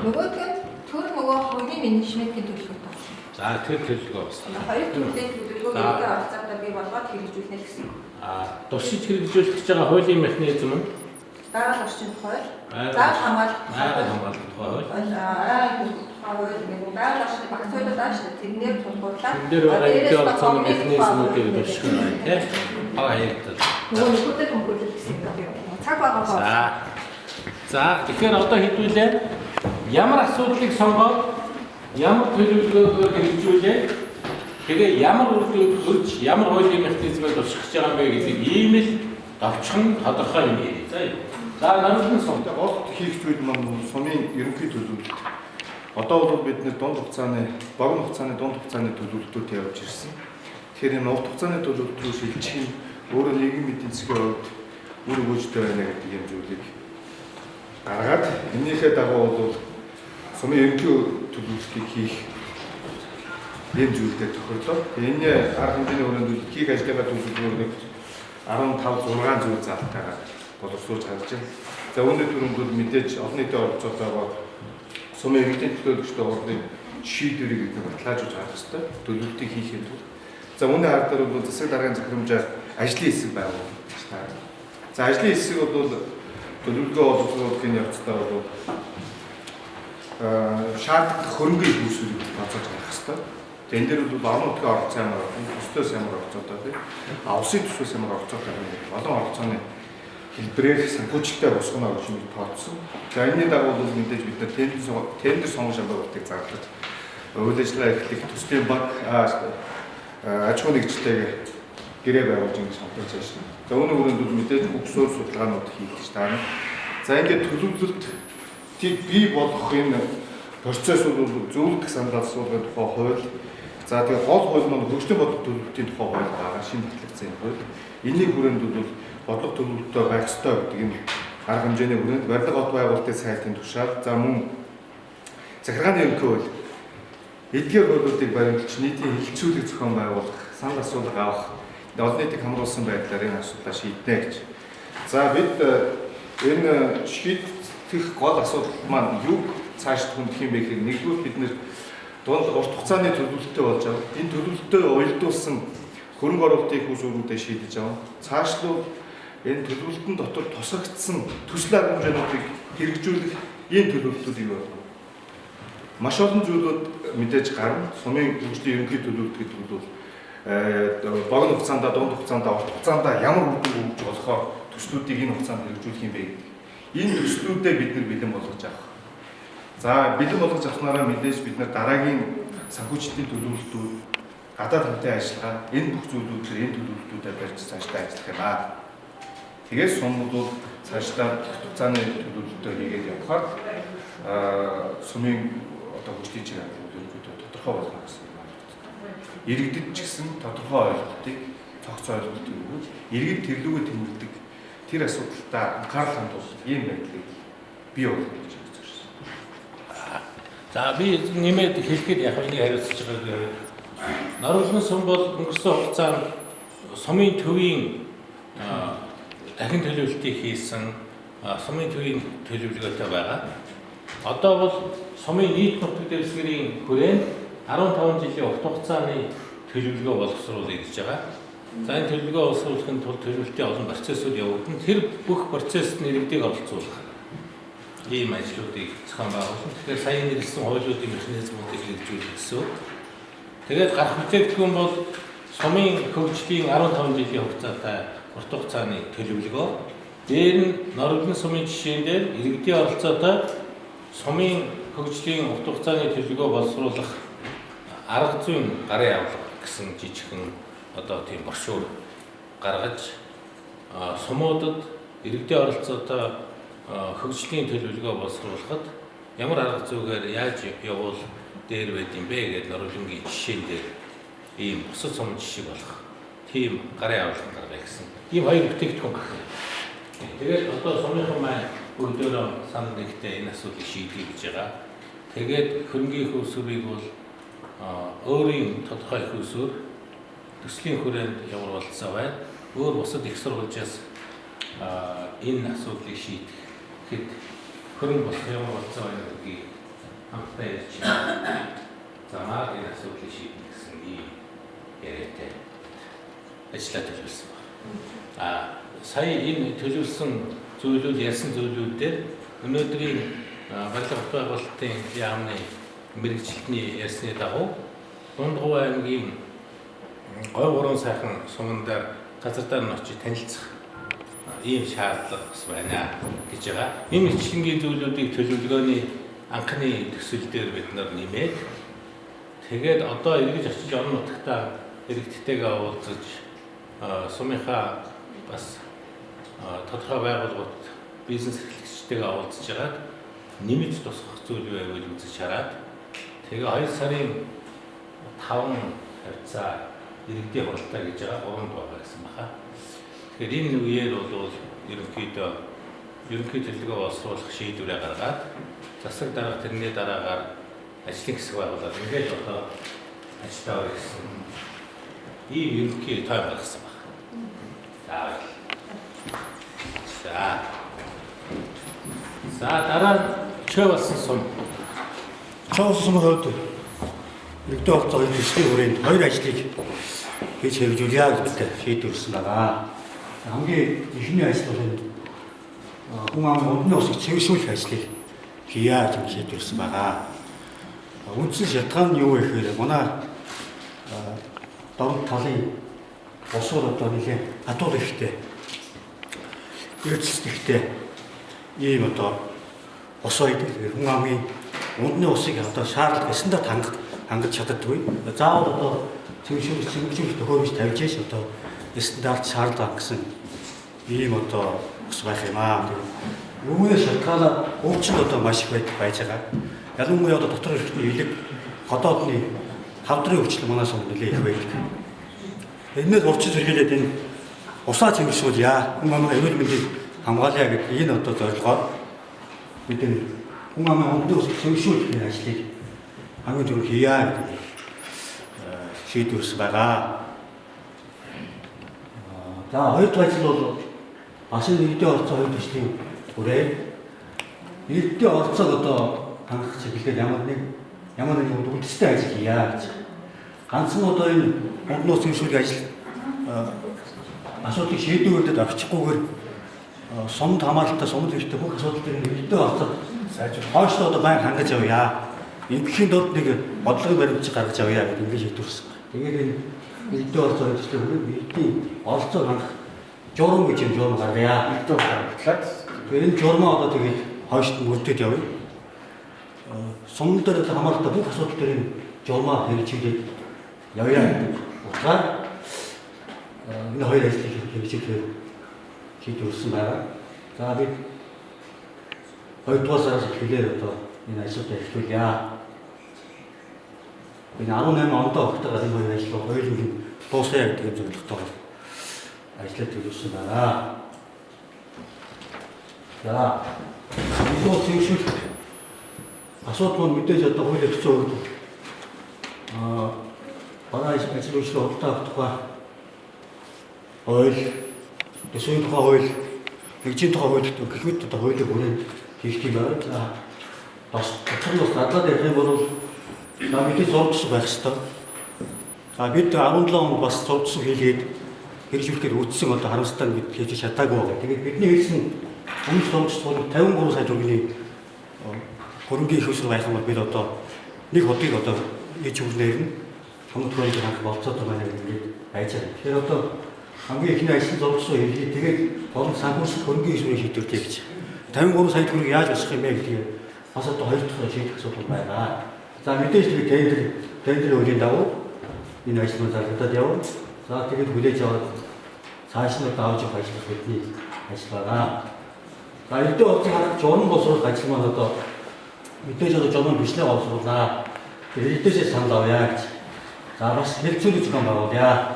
Нөгөөх нь төр нөгөө хогийн менежментийн төлөвлөгөө. За тэр төлөвлөгөө бас. Хоёр төрлийн төлөвлөгөөг иргэдийн оролцоогоор бий болгоод хэрэгжүүлнэ гэсэн. Туршиж хэрэгжүүлэх гэж байгаа хуулийн механизм нь Байгаль орчин хууль, байгаль хамгаалалт хууль. Байгаль орчны багц хуулиуд аа шүү дээ. Тэрнээр тулгуурлаад Тэр байгаа орцооны механизмуудыг бишгэн байна тийм. Хаягдал. нөгөө нөхөдөл хөнгөлөлт гэсэн юм. Цаг багаа. За тэгэхээр одоо хэдүүлээ ямар асуудлыг сонгоод ямар төлөвлөгөөгөөр хэрэгжүүлээ тэгээ ямар үр дүнд хүрч ямар хуулийн механизмыг туршиж байгаа юм бэ гэдэг ийм л давчхан тодорхой юм ярив. За нарийн сонтой гол хийх зүйл маань сумын ерөнхий төлөвлөлт. Одоо бол бид нэр дунд хугацааны, богино хугацааны дунд хугацааны төлөвлөлтүүд явж ирсэн. Тэгэхээр энэ урт хугацааны төлөвлөлт рүү шилжих нь өөрөө нийгмийн эдийн засгийн хувьд үр өгөөжтэй байна гэдэг юм зүйлийг гаргаад энийхээ дагуу бол сумын ерөнхий төлөвлөлтийг хийх юм зүйлээр тохирлоо. Энэ арга хэмжээний өрөөнд хийх ажлынхаа төлөвлөгөөг 15-6 зүйл залтайгаар боловсруулж харж байна. За үүний түрүүнд бол мэдээж олон нийтийн оролцоотойгоо сумын иргэдийн төлөөлөгчдөө урдын шийдвэрийг баталгаажуулж гаргах хэрэгтэй. Төлөвлөлтийг хийхэд бол. За үүний арга дээр бол засаг даргын захирамжаар ажлын хэсэг байгуулсан. За ажлын хэсэг бол төлөвлөгөө боловсруулахын явцдаа бол шаардлагатай хөрөнгөний хүйсвэрийг бацааж гаргах хэрэгтэй. Энэ дээр бол орон нутгийн оролцоо ямар төслөөс ямар оролцоотой вэ? Улсын төслөөс ямар оролцоотой вэ? Олон оролцооны хэлбэрээр санхүүжилттэй босгоно гэж нэг тооцсон. За энэний дагуу бол мэдээж бид нар тендер сонгох шалгалтыг зарлаж үйл ажиллагаа эрхлэх төслийн баг аж ахуйн нэгжлэгийг гэрээ байгуулж ингэ шалгаж байна. За үүний хүрээнд бол мэдээж хөгсөөр судалгаанууд хийх гэж таана. За ингээд төлөвлөлтийг бий болгох энэ процесс бол зөвлөх санал асуулгын тухай хууль. За тэгээ гол хууль маань хөгжлийн бодлого төлөвлөлтийн тухай хууль байгаа. Шинэ батлагдсан хууль. Энийн хүрээнд бол бодлого төлөвлөлтөд байх ёстой гэдэг энэ арга хэмжээний хүрээнд барилга хот байгуулалтын сайтын тушаал за мөн захиргааны ерөнхий хууль эдгээр хуулиудыг баримталж нийтийн хэлэлцүүлэг зохион байгуулах, санал асуулга авах, олон нийтийг хамруулсан байдлаар энэ асуудлаа шийднэ гэж. За бид энэ шийдэх гол асуудал маань юу цааш хүндэх юм бэ гэхээр нэгдүгээр бид нэр дунд урт хугацааны төлөвлөлттэй болж байгаа. Энэ төлөвлөлтөд уялдуулсан хөрөнгө оруулалтын хүүсүүрүүдэд шийдэж байгаа. Цаашлуу энэ төлөвлөлтөн дотор тусгагдсан төсөл арга хэмжээнүүдийг хэрэгжүүлэх ийм төлөвлөлтүүдийг байна. Маш олон зүйлүүд мэдээж гарна. Сумын хөгжлийн ерөнхий төлөвлөлт гэдэг нь бол богино хугацаанд, дунд хугацаанд, урт хугацаанд ямар үр дүн өгч болохоор төслүүдийг энэ хугацаанд хэрэгжүүлэх юм бэ гэдэг. Энэ төслүүдэд бид нар бэлэн болгож авах. За бэлэн болгож авснараа мэдээж бид нар дараагийн санхүүжилтийн төлөвлөлтүүд, гадаад хамтын ажиллагаа, энэ бүх зүйлүүдээр энэ төлөвлөлтүүдэд барьж цаашдаа ажиллах юм аа. Тэгээд сум бол цаашдаа хугацааны төлөвлөлтөө хийгээд явхаар сумын одоо хөгжлийн чиглэлүүд тодорхой болно гэсэн юм байна. Иргэдэд ч гэсэн тодорхой ойлголтыг, цогц ойлголтыг өгөөж, иргэд тэрлүүгээ тэмүүлдэг тэр асуудалтаа анхаарал хандуулах ийм байдлыг бий болгох гэж үзэж байна. За би нэмээд хэлэхэд яг энийг хариуцж байгаа. Нарийн сум бол өнгөрсөн хугацаанд сумын төвийн дахин төлөвлөлтийг хийсэн сумын төвийн төлөвлөгөөтэй байгаа. Одоо бол сумын нийт нутаг дэвсгэрийн хүрээнд 15 жилийн урт хугацааны төлөвлөгөө боловсруулах гэж байгаа. За энэ төлөвлөгөө боловсруулахын тулд төлөвлөлтийн олон процессыг явуулсан. Тэр бүх процессд иргэдийг оролцуулах ийм ажлуудыг зохион байгуулсан. Тэгэхээр сая нэрлсэн хуулиудын механизмуудыг хэрэгжүүлэх гэсэн. Тэгээд гарах бүтээгдэхүүн бол сумын хөгжлийн 15 жилийн хугацаатай урт хугацааны төлөвлөгөө. Дээр нь Норвегийн сумын жишээн дээр иргэдийн оролцоотой сумын хөгжлийн урт хугацааны төлөвлөгөө боловсруулах арга зүйн гарын авлага гэсэн жижигхэн одоо тийм брошюр гаргаж сумуудад иргэдийн оролцоотой хөгжлийн төлөвлөгөө боловсруулахад ямар арга зүйгээр яаж явуул дээр байд юм бэ гэдэг нөрөлмгийн жишээн дээр ийм бусад сум жишээ болох тийм гарын авалт гаргая гэсэн. Ийм хоёр бүтээгдэхүүн гаргая. Тэгээд одоо сумынхан маань бүгдөө санал нэгтэй энэ асуудлыг шийдэх гэж байгаа. Тэгээд хөрөнгөний хөөсрийг бол өөрийн тодорхой хөөсөөр төслийн хүрээнд явуулсан байна. Өөр бусад их сурвалжаас энэ асуудлыг шийдэхэд хөрөнгө болох явуулсан байна гэдгийг хамтдаа ярьж байна. Замаар энэ асуудлыг шийдэх гэсэн ийм яриатай ажиллаад төлөвлөсөн байна. Сая энэ төлөвлөсөн зүйлүүд ярьсан зүйлүүд дээр өнөөдрийн барилга байгуулалтын яамны мэрэгчлэлтний ярьсны дагуу Дундгов аймгийн гой гурван сайхан сумандар газардаа нь очиж танилцах ийм шаардлага бас байна гэж байгаа. Энэ мэрэгчлэнгийн зүйлүүдийг төлөвлөгөөний анхны төсөл дээр бид нар нэмээд тэгээд одоо эргэж очиж орон нутагтаа иргэдтэйгээ уулзаж сумынхаа бас тодорхой байгууллагууд бизнес эрхлэгчтэйгээ уулзж байгаад нэмж тусах зүйл байвал үзэж хараад тэгээ 2 сарын 5 хавцаа иргэдийн хуралдаа гэж байгаа 3-нд байгаа гэсэн баха. Тэгэхээр энэ үеэр бол ерөнхийдөө ерөнхий төлөвлөгөө боловсруулах шийдвэрээ гаргаад засаг дарга тэрний дараагаар ажлын хэсэг байгуулаад ингээд одоо ажиллаа гэсэн ийм ерөнхий тайм гаргасан байна. За дараа чөө болсон сум. Чоос сумын хувьд нэгдүгээр орцоо төслийн хүрээнд 2 ажлыг хийж хэрэгжүүлье гэдэгт шийдвэрлсэн байгаа. Хамгийн ихний ажил бол хүн ам өндний усыг цэвэршүүлэх ажлыг хийе гэж шийдвэрлсэн байгаа. Үндсэн шалтгаан нь юу вэ гэхээр манай дорд талын усууд одоо нэлээд хатуул ихтэй эрдэс ихтэй ийм одоо ус байдаг. Хүн амын өндний усыг одоо шаардлага стандарт хангаж чаддаггүй. Заавал одоо цэвэршүүлэх төхөөрөмж тавьж яаш одоо стандарт шаардлага гэсэн ийм одоо ус байх юм аа. Үүний шалтгаан өвчин одоо маш их байж байгаа. Ялангуяа одоо дотор эрхтний илэг хотоодны хавдрын өвчин манай сумд нэлээд их байдаг. Энэс урьдчилан хэрэглээд энэ усаа цэвэршүүлье. Хүн амын эрүүл мэндийг хамгаалъя гэдэг энэ одоо зорилгоор бид хүн амын өндөө усыг цэвэршүүлэх ажлыг хамгийн түрүү хийе гэдэг шийдвэрлсэн байгаа. За хоёр дахь ажил бол бас нэгдээ орцоо хоёр төслийн хүрээ. Нэгдээ орцоог одоо хангах чиглэлээр ямар нэг үлдэстэй ажил хийе гэж. Ганцхан одоо энэ өндөө цэвэршүүлэх ажил асуудлыг шийдвэрлэхэд орчихгүйгээр сумд хамааралтай сумд хэрэгтэй бүх асуудал дээр нэгдээ орцоод хойшлоо одоо баян хангаж явъя. Ингийн дод нэг бодлогын баримтч гаргаж авъя гэдэг ингэж шийдвэрлсэн. Тэгээд энэ нэгдээ орцоо хэвчлэх үед бидний оролцоо хангах журам гэж юм журам гаргая. Нэгдээ гаргалаад тэгээд энэ журмаа одоо тэгээд хойшд мөрдөд явъя. Сумд дээр хамааралтай бүх асуудал дээр энэ журмаа хэрэгжүүлээд явъя гэдэг утгаар энэ хоёр ажлыг хэрэгжүүлэх шийдвэрлсэн байна. За бид 2 дугаар сараас эхлээд одоо энэ ажлуудаа эхлүүлье. Энэ 18 онд огтоор энэ хоёр ажил хоёулын дуусгая гэдэг зорилготой ажиллаж төлөвлөсөн байна. За илүү цэвэршүүлэх асуудал мэдээж одоо хууль өгсөн үед манай ажил үйлчлэл хурдтай тухай хууль төсвийн тухай хууль нэгжийн тухай хууль гэх мэт одоо хуулийн хүрээнд хийх юм байна. За бас тодорхой задлаад ярих юм бол мэдээж зурдсан байх ёстой. За бид 17 онд бас зурдсан хийлгээд хэрэгжүүлэхээр үүдсэн одоо харамсалтай бид хийж чадаагүй байгаа. Тэгээд бидний хэлсэн өмнө зурдсан 53 сая төгрөгийн хөрөнгөний их усрын байх юм бол бид одоо нэг хотыг одоо хийж өгнээр нь хамт хөрөнгө хангах болцоод байгаа юм ингээд байж байгаа. Тэгэхээр одоо хамгийн ихний ажил зурдсан хийлгээд тэгээд олон санхүүжилт хөрөнгөний их усрын шийдвэрлэе гэж 53 сая төгрөгийг яаж босгох юм бэ гэдгийг бас одоо хоёр дахь шийдэх асуудал байна. За мэдээж тэгээд тендер үеийн дагуу энэ ажлыг зарагдаад явна. За тэгээд хүлээж аваад цааш нь одоо авч явах ажил бидний ажил байна. За эдгээр орцыг харах журам боловсруулах ажил маань одоо мэдээж одоо журам бичлэг боловсруулнаа. иргэдээс санал авъя гэж. За бас хэлцүүлэг зохион байгуулъя.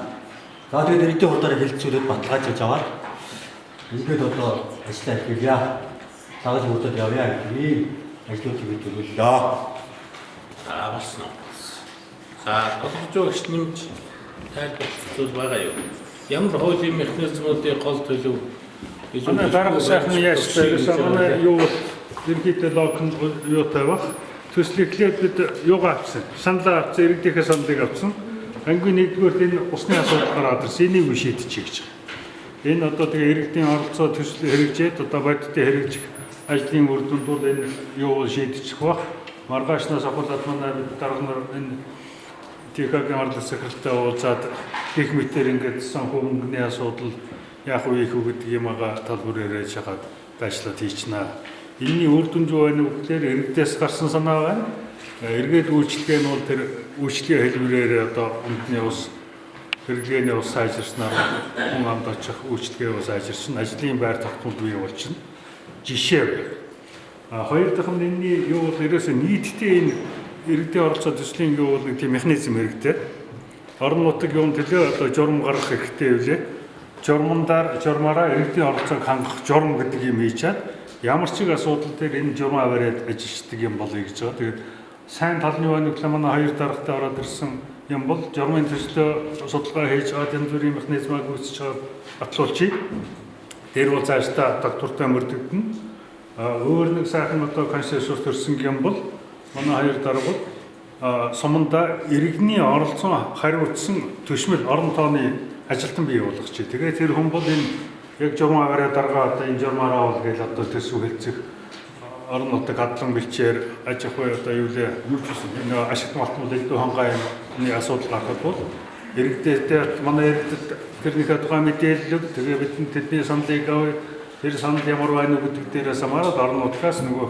За тэгээд иргэдийн хурдаараа хэлцүүлээд баталгаажуулж аваад ингээд одоо ажиллаа хийлье. Цагаал хурдад явъя гэдэг ийм ажлуудыг бид төлөвлөлөө. За болсон. За тодорхойлж нэмж тайлбарлах зүйл байгаа юу? Ямар хуулийн механизмуудын гол төлөв манай дарга сайхан яашлаа манай юу ерөнхийдөө локн юу тавих төслөглөөд бид юугаа авсан. Саналаа авсан, иргэдийнхээ саналыг авсан. Ангийн нэгдүгээр энэ усны асуудал гараад ирсэн. Энийг үе шийдчихье гэж. Энэ одоо тэгээ иргэдийн оролцоо төсөл хэрэгжээд одоо бодиттой хэрэгжих ажлын үр дүнд энэ юу шийдчих бах. Маргаашнаас ахуулаад манай дарга нар энэ техникийн орлого сахилтаа уулзаад их мэтэр ингээд санхүүгийн асуудал яг үеих үг гэдэг юмгаа тал бүрээр ярьж хагаад дайшлаад хийчихнэ. Энийний үр дүн юу байна вэ гэхээр иргэдээс гарсан санаа байна. Эргээд үйлчлэгээ нь бол тэр үйлчлэгээ хэлбэрээр одоо үндэсний ус хэрэглээний ус сайжирснаар хүн амд очих үйлчлэгээ ус сайжирсан, ажлын байр тогтмол бий болчихно. Жишээ байна. Хоёр дахь нь энэний юу бол ерөөсөө нийтдээ энэ иргэдийн оролцоо төслийн юу бол нэг тийм механизм хэрэгтэй. Орон нутаг юм төлөө одоо журам гаргах хэрэгтэй үлээ. Журмаараа иргэдийн оролцоог хангах журам гэдэг юм хийчаад ямар ч их асуудал дээр энэ журмаа бариад ажилладаг юм болъё гэж байгаа. Тэгээд сайн талны өнөглөө манай хоёр даргатай ороод ирсэн юм бол журмын төслөө судалгаа хийж аваад энэ зүрийн механизмыг үүсгэж аваад батлуулчих. Тэр бол цаашдаа доктортой мөрдөгдөн. Өөр нэг сайхан одоо консенсус төрсөн юм бол манай хоёр дарга суманда иргэний оролцсон хариуцсан төшмөл орон тооны ажилтан бий болгох чи. Тэгээд тэр хүн бол энэ яг журмаа аваад дарга одоо энэ журмаараа бол гээл одоо төсөв хэлцэх орон нутаг хадлан бэлчээр аж ахуй одоо юу лээ энэ ашигт малтмал элдв хангайны асуудал гарахад бол иргэдэд манай иргэдэд тэрнийхээ тухай мэдээлэл тэгээ бидний тэдний саналыг авъя. Тэр санал ямар байна уу гэдэг дээрээс хамаарат орон нутгаас нөгөө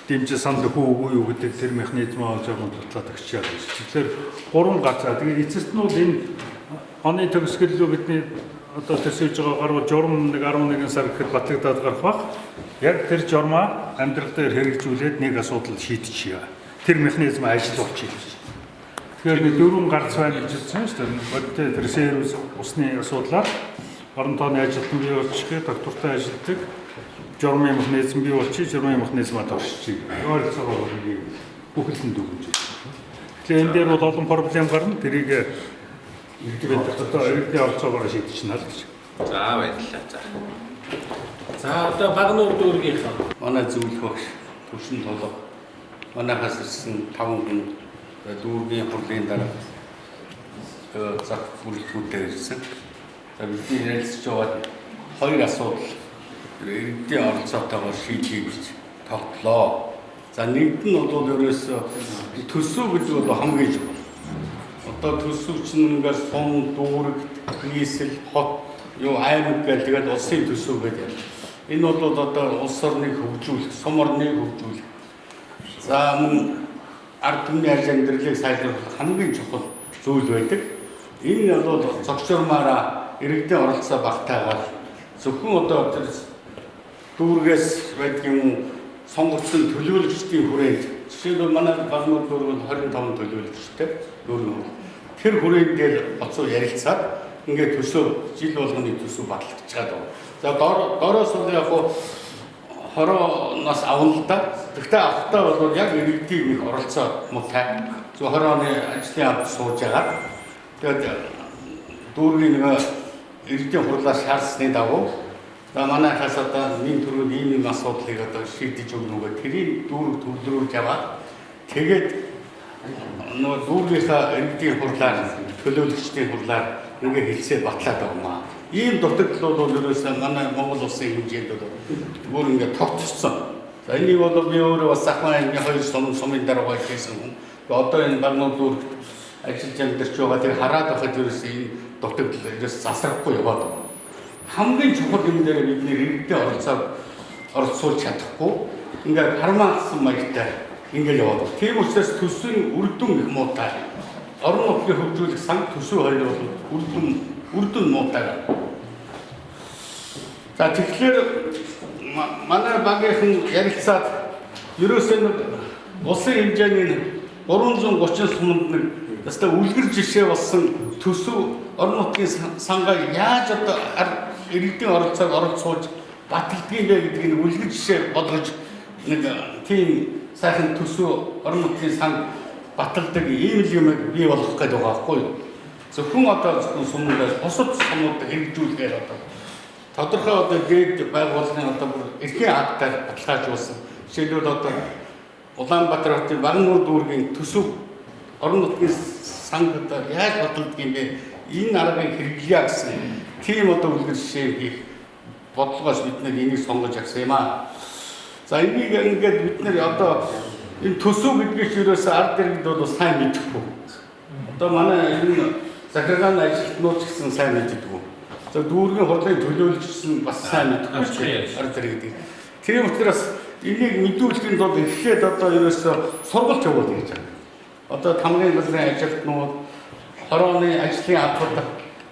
дэмжиж санал хүү үгүй юу гэдэг тэр механизмаа олж авах тутлаад өгч яа. Тэгэхээр 3 гацаа. Тэгээд эцэст нь бол энэ оны төгсгөл бидний одоо төсөөлж байгаа гаруй журам нэг 11 сар гэхэд батлагдаад гарах бах. Яг тэр журмаа амьдрал дээр хэрэгжүүлээд нэг асуудал шийдчихье. Тэр механизм ажиллуулчих. Тэгэхээр нэг 4 гарц байна гэж хэлсэн шүү дээ. Бодтой тэр сервис усны асуудлаар орон тооны ажилтан бий болчихгүй, доктортой ажилтдаг журмын механизм бий болчих, журмын механизмад орчих. Ойролцоогоор нэг бүхэлдэн дүгнэж. Тэгэхээр энэ дээр бол олон проблем гарна. Тэрийг иргэдийн оролцоогоор шийдчихнэ л гэж. За баярлалаа. За одоо Багнуур дүүргийнх манай зөвлөх багш Төвшин Толго манайхаас ирсэн 5 хүн дүүргийн хурлын дараа зах бүрэлдэхүүнтэй ирсэн. За бидний ярилцж байгаа 2 асуудал иргэдийн оролцоотойгоор шийдье гэж тогтлоо. За нэгд нь бол ерөөсөө төсөв гэдэг бол хамгийн чухал. Одоо төсөв чинь ингээд сум, дүүрэг, нийслэл, хот, юу аймаг гэх тэгээд улсын төсөв гэдэг. Энэ бол одоо улс орныг хөгжүүлэх, сум орныг хөгжүүлэх. За мөн ард түмний арж амьдралыг сайжруулах хамгийн чухал зүйл байдаг. Энэ бол зогсоомаараа иргэдийн оролцоо багтаагаар зөвхөн одоо тэр дүүргээс байдаг юм сонгогдсон төлөөлөгчдийн хүрээнд жишээлбэл манай Багнуур дүүрэг 25 төлөөлөгчтэй дүүрэг. Тэр хүрээнд дээр боцоо ярилцаад ингээд төсөв жил болгоны төсөв батлагдаж байгаа. За доороос бол яг хорооноос авна л да. Гэхдээ авахтаа бол яг иргэдийн нэг оролцоо муутай. Зөв хорооны ажлын авд сууж байгаа. Тэгээд дүүргийн нэг иргэдийн хурлаас шаардсны дагуу за манайхаас одоо нэг төрөнд ийм асуудлыг одоо шийдэж өгнө гэх тэрийг дүүрэг төвлөрүүлж аваад тэгээд нөгөө дүүргийнхаа иргэдийн хурлаар төлөөлөгчдийн хурлаар ингээ хэлсээр батлаад байгаа юм. Ийм дутагдлууд бол ерөөсөө манай Монгол улсын хэмжээнд бол бүр ингээ тогтцсон. За энийг бол би өөрөө бас ахмаа энэ 2 сумын дараа хийсэн хүн. Одоо энэ Багнуур дүүрэгт ажиллаж амьдарч байгаа тэр хараад байхад ерөөсөө энэ дутагдал ерөөсөө засрахгүй яваад байна. Хамгийн чухал юм дээр бидний иргэдийн оролцуулж чадахгүй ингээ хармаалсан маягтай ингээ яваад байна. Тийм учраас төсвийн үр дүн их муутай. Орон нутгийг хөгжүүлэх сан төсөв хоёр бол үр дүн муутай. За тэгэхээр манай багийнхан ярилцаад ерөөсөө улсын хэмжээний 330 суманд нэг өстой үлгэр жишээ болсон төсөв орон нутгийн сангаа яаж одоо иргэдийн оролцоог оролцуулж баталдгийг вэ гэдгийг үлгэр жишээ болгож нэг тийм сайхан төсөв орон нутгийн сан баталдаг ийм л юм бий болгох гэдэг байгаа байхгүй юу? Зөвхөн одоо сумнаас бусад сумнууд хэрэгжүүлэхээр одоо тодорхой одоо дээд байгууллагын одоо бүр эрхийн актаар баталгаажуулсан. Жишээлбэл одоо Улаанбаатар хотын Багнуур дүүргийн төсөв орон нутгийн сангад яаж баталдаг юм бэ? Энэ аргыг хэрэглэе гэсэн тийм одоо үлгэр жишээ хийх бодлогоос бид нэг энийг сонгож авсан юм аа. За энийг ингээд бид нэр одоо энэ төсөв гэдгийг юуроос ард иргэд бол сайн мэдэхгүй. Одоо манай энэ захиргааны ажилтнууд ч гэсэн сайн мэддэггүй. За дүүргийн хурлын төлөөлөгч гэсэн бас сайн мэддэггүй ард иргэд. Тийм учраас энийг мэдүүлэхийн тулд эхлээд одоо ерөөсөө сургалт явуулж гэж байна. Одоо тамгын газрын ажилтнууд, хорооны ажлын авахд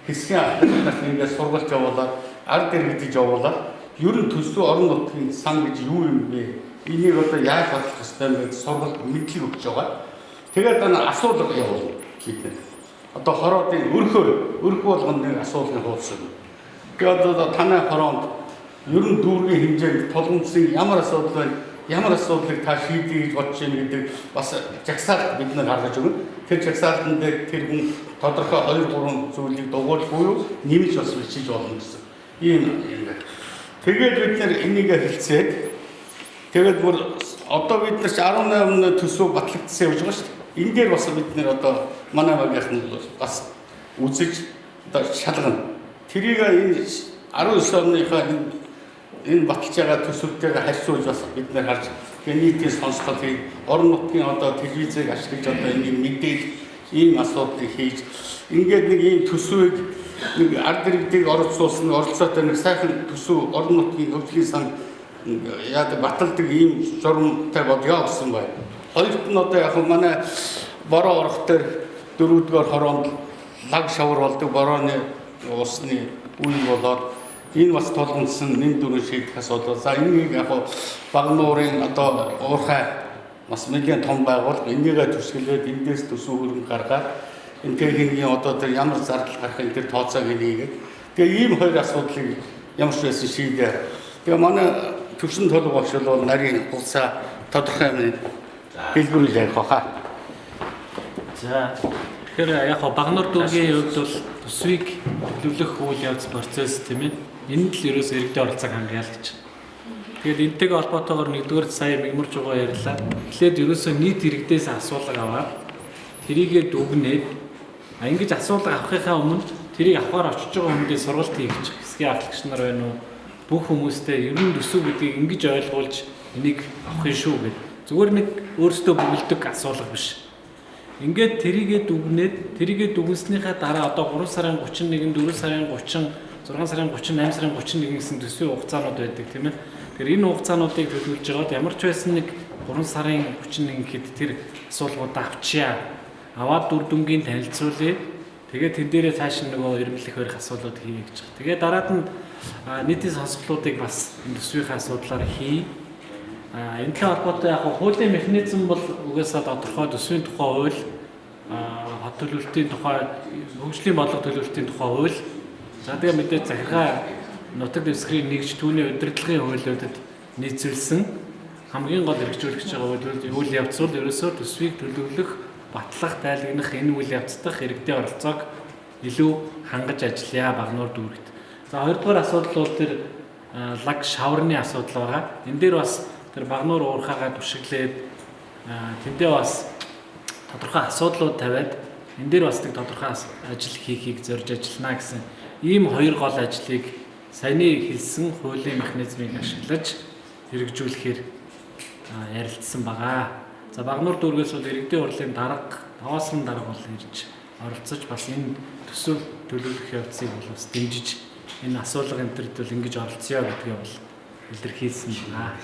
хэсгийн ахлагч ингээд сургалт явуулаад ард иргэдэж явуулаад ер нь төсөв орон нутгийн сан гэж юу юм бэ? Энийг одоо яаж батлах ёстой юм бэ? Сургалт мэдлэг өгч байгаа. Тэгээд асуулга явуулна гэдэг. Одоо хороодын өрх болгоны асуулгын хуудас. Тэгээд одоо танай хороонд ер нь дүүргийн хэмжээнд тулгымцсан ямар асуудал байна? Ямар асуудлыг та шийдье гэж бодож байна гэдэг бас жагсаалт бид нар гаргаж өгнө. Тэр жагсаалтанд тэр хүн тодорхой 2-3 зүйлийг дугуйлах буюу нэмж бас бичиж болно гэсэн. Ийм юм байна. Тэгээд бид нар энийг хэлцээд тэгээд бүр одоо бид нар 18 төсөв батлагдсан явж байгаа шүү дээ. Энэ дээр бас бид нар одоо манай багийнхан бас үзэж одоо шалгана. Тэрийг энэ 19 оныхаа энэ баталж байгаа төсөвтэйгээ харьцуулж бас бид нар харж нийтийн сонслол хийж орон нутгийн одоо телевизийг ашиглаж одоо энийг мэдээлэл ийм асуудлыг хийж ингээд нэг ийм төсвийг нэг ард иргэдийг оролцуулсан оролцоотой нэг сайхан төсөв орон нутгийн хөгжлийн сан яагаад баталдаг ийм журамтай бодё гэсэн байна. Хоёрт нь одоо яг манай бороо орох дээр 4-р хороонд лаг шавар болдог борооны усны үе болоод энэ бас толгомдсон нэм дүрэн шийдэх асуудал. За энийг яг Багнуурын одоо уурхай бас нэгэн том байгууллага энийгээ төсөөлөөд эндээс төсөв хөрөнгө гаргаад энэ техникийн одоо тэр ямар зардал гарах энэ тэр тооцоог хийгээд тэгээ ийм хоёр асуудлыг ямар ч байсан шийдээ. Тэгээ манай төвшин толгой багш бол нарийн улсаа тодорхой юм хэлбэрүүл ярих хаа. За тэгэхээр яг Багнуур дүүргийн хувьд бол төсвийг төлөвлөх үйл явц процесс тийм ээ. Энд л ерөөс иргэдийн оролцоог хангая л гэж. Тэгээд энэтэйгээ холбоотойгоор нэгдүгээр сая мигмарч байгаа ярьлаа. Эхлээд ерөөсөө нийт иргэдээс асуулга аваад тэрийгээ дүгнээд ингэж асуулга авахынхаа өмнө тэрийг авахар очиж байгаа хүмүүстээ сургалт хийх гэж. Хэсгийн ахлагч нар байна уу? Бүх хүмүүстээ ер нь төсөв гэдгийг ингэж ойлгуулж энийг авахын шүү гэдэг. Зүгээр нэг өөрсдөө бүгэлдэг асуулга биш. Ингээд тэрийгээ дүгнснийхаа дараа одоо 3 сарын 31, 4 сарын 30, 6 сарын 30, 8 сарын 31 гэсэн төсвийн хугацаанууд байдаг тийм ээ. Тэгэхээр энэ хугацаануудыг төлөвлөж байгаад ямар ч байсан нэг 3 сарын 31 гэхэд тэр асуулгуудаа авчиа. Аваад дүр дүнгийн танилцуулъя. Тэгээд тэн дээрээ цааш нөгөө эрмэлэх барих асуудлууд хийе гэж байна. Тэгээд дараад нь нийтийн сонсголтуудыг бас энэ төсвийнхаа асуудлаар хий. Энэтэй холбоотой яг хуулийн механизм бол угаасаа тодорхой төсвийн тухай хууль, хот төлөвлөлтийн тухай, хөгжлийн бодлого төлөвлөлтийн тухай хууль. За тэгээ мэдээж захиргаа нутаг дэвсгэрийн нэгж түүний удирдлагын хуулиудад нийцүүлсэн хамгийн гол хэрэгжүүлэгч байгаа үйл явц бол ерөөсөө төсвийг төлөвлөх, батлах, тайлагнах энэ үйл явцдах иргэдийн оролцоог илүү хангаж ажиллая Багнуур дүүрэгт. За хоёрдугаар асуудал бол тэр лаг шаврын асуудал байгаа. Энэ дээр бас тэр Багнуур уурхаагаа түшиглээд тэндээ бас тодорхой асуудлууд тавиад энэ дээр бас нэг тодорхой ажил хийхийг зорж ажиллана гэсэн ийм хоёр гол ажлыг саяны хэлсэн хуулийн механизмыг ашиглаж хэрэгжүүлэхээр ярилцсан байгаа. За Багнуур дүүргээс бол иргэдийн хурлын дарга, тоосон дарга бол ирж оролцож бас энэ төсөв төлөвлөх явцыг бол бас дэмжиж энэ асуулга энтерд бол ингэж оролцъё гэдгийг бол илэрхийлсэн байна.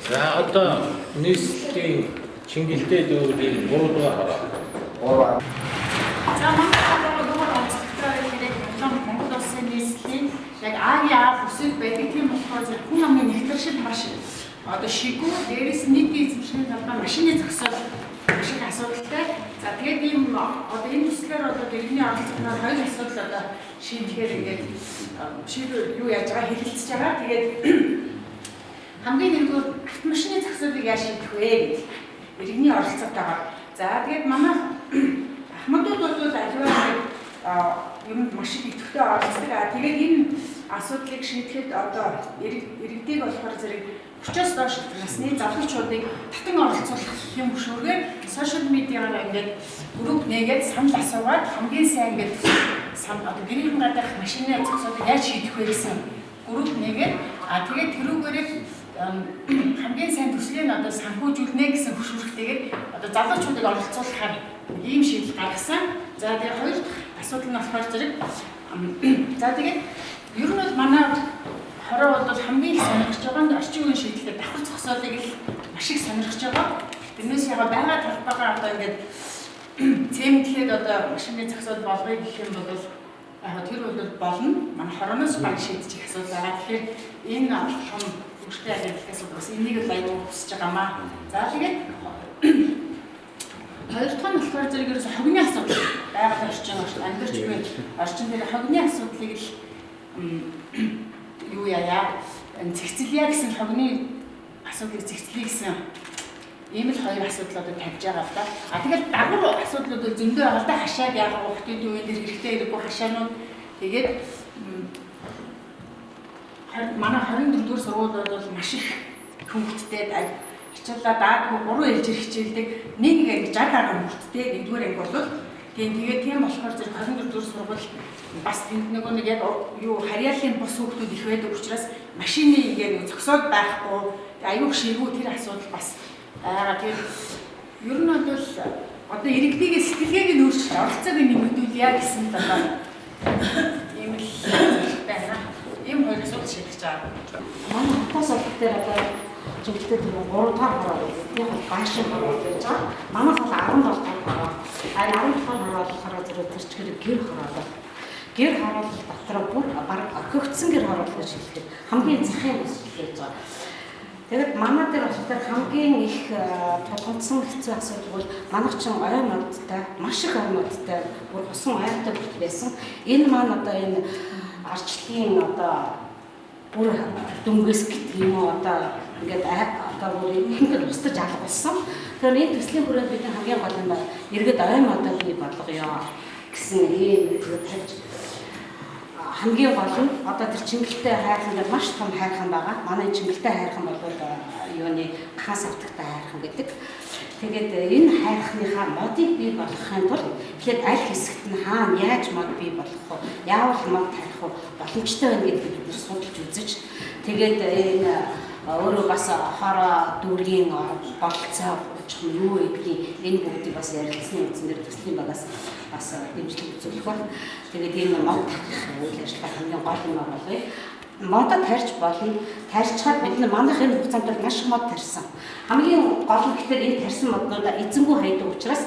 За одоо нийслэлийн чингэлтэй дүүргийн 3 дугаар хороо. За Монгол улсын нийслэлийн яг АЯ бүсэд байдаг тийм болохоор хүн амын нэвтршил маш одоо шигүү дээрээс нийтийн эзэмшлийн талбай машины зогсоол маш их асуудалтай. За тэгээд ийм одоо энэ төслөөр одоо иргэний оролцоогоор хоёр асуудал одоо шийдэхээр ингээд шийдвэр юу яаж байгаа хэлэлцэж байгаа. Тэгээд хамгийн нэгдүгээр автомашины зогсоолыг яаж шийдэх вэ гэдэг иргэний оролцоотойгоор. За тэгээд манай ахмадууд бол аливаа юм маш их идэвхтэй оролцдог. Тэгээд энэ асуудлыг шийдэхэд одоо иргэдийг болохоор зэрэг 30-аас доош насны залуучуудыг татан оролцуулах юм хөшөөргээр сошиал медиагаар ингээд групп нээгээд санал асуугаад хамгийн сайн ингээд одоо гэрийн гадаах машины зогсоолыг яаж шийдэх вэ гэсэн групп нээгээд тэгээд тэрүүгээрээ хамгийн сайн төслийн одоо санхүүжүүлнэ гэсэн хөшөөрөлтэйгээр одоо залуучуудыг оролцуулахаар ийм шийдэл гаргасан. За тэгээд хоёр дахь асуудал нь болохоор зэрэг за тэгээд ер нь бол манай хороо бол хамгийн их сонирхож байгаа нь орчин үеийн шийдэлтэй давхар зогсоолыг л маш их сонирхож байгаа. Тэрнээс яга байгаа талбайгаа одоо ингээд цемэнтлээд одоо машины зогсоол болгоё гэх юм бол яг тэр бол болно. Манай хорооноос баг шийдэж их асуудал байгаа. Тэгэхээр энэ том үүрэгтэй ажиглахаас бас энийг л аюул хүсэж байгаамаа. За тэгээд хоёр дахь нь болохоор зэрэг ерөөсө хогны асуудал байгаль орчин амьдарч буй орчин дээр хогны асуудлыг л юу яа зэгцэлье гэсэн хогны асуудлыг зэгцэлье гэсэн ийм л хоёр асуудал одоо тавьж байгаа л да. Тэгэхээр дагвар асуудлууд бол зөндөө байгаа л да. Хашааг яг хүүхдийн үеийн дээр хэрэгтэй хэрэггүй хашаанууд тэгээд манай 24-р сургууль бол маш их хүүхдтэй хичээлээ даадгүй 3 ээлжээр хичээлдэг нэг 60 гаруй хүүхдтэй нэгдүгээр анги бол тэгээд тийм болохоор зэрэг 24-р сургууль бас нөгөө нэг яг юу харьяаллын бус хүүхдүүд их байдаг учраас машины ингээд зогсоод байхгүй аюух ширгүү тэр асуудал бас тэгээд ер нь бол одоо иргэдийн сэтгэлгээг нь өөрчилж оролцоог нэмэгдүүлье гэсэн одоо ийм л байна. Ийм хоёр асуудал шийдэж байгаа. Манай хотоос дээр одоо чиглэлтэй тэр 3 дахь хороо яг гашин хороо гэж байгаа. Манайх бол 17 дахь хороо. Аа 17 хороо болохоор зэрэг тэр чигээр гэр хороо. Гэр хороо дотор бүр баг өгөгдсөн гэр хороо гэж хэлдэг. Хамгийн захын ус гэж байгаа. Тэгээд манай дээр болохоор хамгийн их тулгамдсан хэцүү асуудал бол манайх ч ой модтай, маш их ой модтай, бүр усан ойтой байсан. Энэ маань одоо энэ арчлалын одоо бүр дүнгээс гэдэг юм уу одоо ингээд одоо бүр ингээд устж алга болсон. Тэгэхээр энэ төслийн хүрээнд бидний хамгийн гол нь иргэд ой модоо бий болгоё гэсэн ийм тавьж хамгийн гол нь одоо тэр чингэлтэй хайрхан дээр маш том хайрхан байгаа. Манай чингэлтэй хайрхан бол юуны хаас автагтай хайрхан гэдэг. Тэгээд энэ хайрхныхаа модыг бий болгохын тулд тэгэхээр аль хэсэгт нь хаана яаж мод бий болгох вэ? Яавал мод тарих вэ? Боломжтой байна гэдгийг бид судалж үзэж тэгээд энэ өөрөө бас хороо дүүргийн болцоо юу гэдгийг энэ бүгдийг бас ярилцсны үндсээр төслийн багаас бас дэмжлэг үзүүлэх бол тэгээд энэ мод тарих үйл ажиллагаа хамгийн гол юм болов. Модод тарьж болно. Тарьчаад бид нар манайх энэ хугацаанд маш их мод тарьсан. Хамгийн гол нь гэхээр энэ тарьсан моднуудаа эзэнгүй хайдаг учраас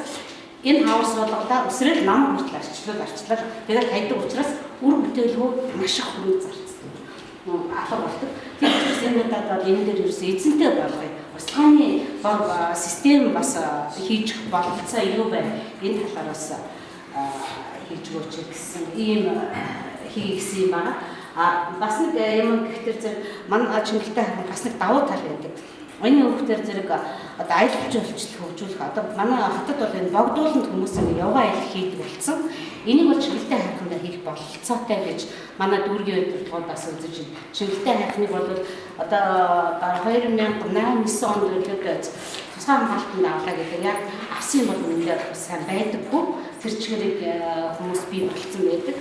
энэ хаус болгода өсрөл нам хүртэл арчлал тэгээд хайдаг учраас үр бүтээлгүй маш их хөрөнгө зарцсан. Алга болдог. Тэгэхээр энэ удаад энэ дээр ерөөсөө эзэнтэй болгоё. Устганы бор систем бас хийж бололцоо юу байна? Энэ талаараас хийж өгөөч гэсэн ийм хийгсэн юм байна. Бас нэг юм гэхээр зэрэг манай чингэлтэй харин бас нэг давуу тал байдаг. Энэ хүүхдэр зэрэг одоо аялал жуулчлал хөгжүүлэх одоо манай хотод бол энэ богдуулалт хүмүүс ингэ явгаа аялал хийдэг болсон. Энийг бол чингэлтэй хайрханд хийх бололцоотой гэж манай дүүргийн удирдлагууд бас үзэж байна. Чингэлтэй хайрхныг бол одоо 2008-9 онд төлөвлөж тусгай хамгаалтанд авлаа гэдэг. Яг авсан бол үнэндээ сайн байдаггүй. Тэр чигээрийг хүмүүс бий болцсон байдаг.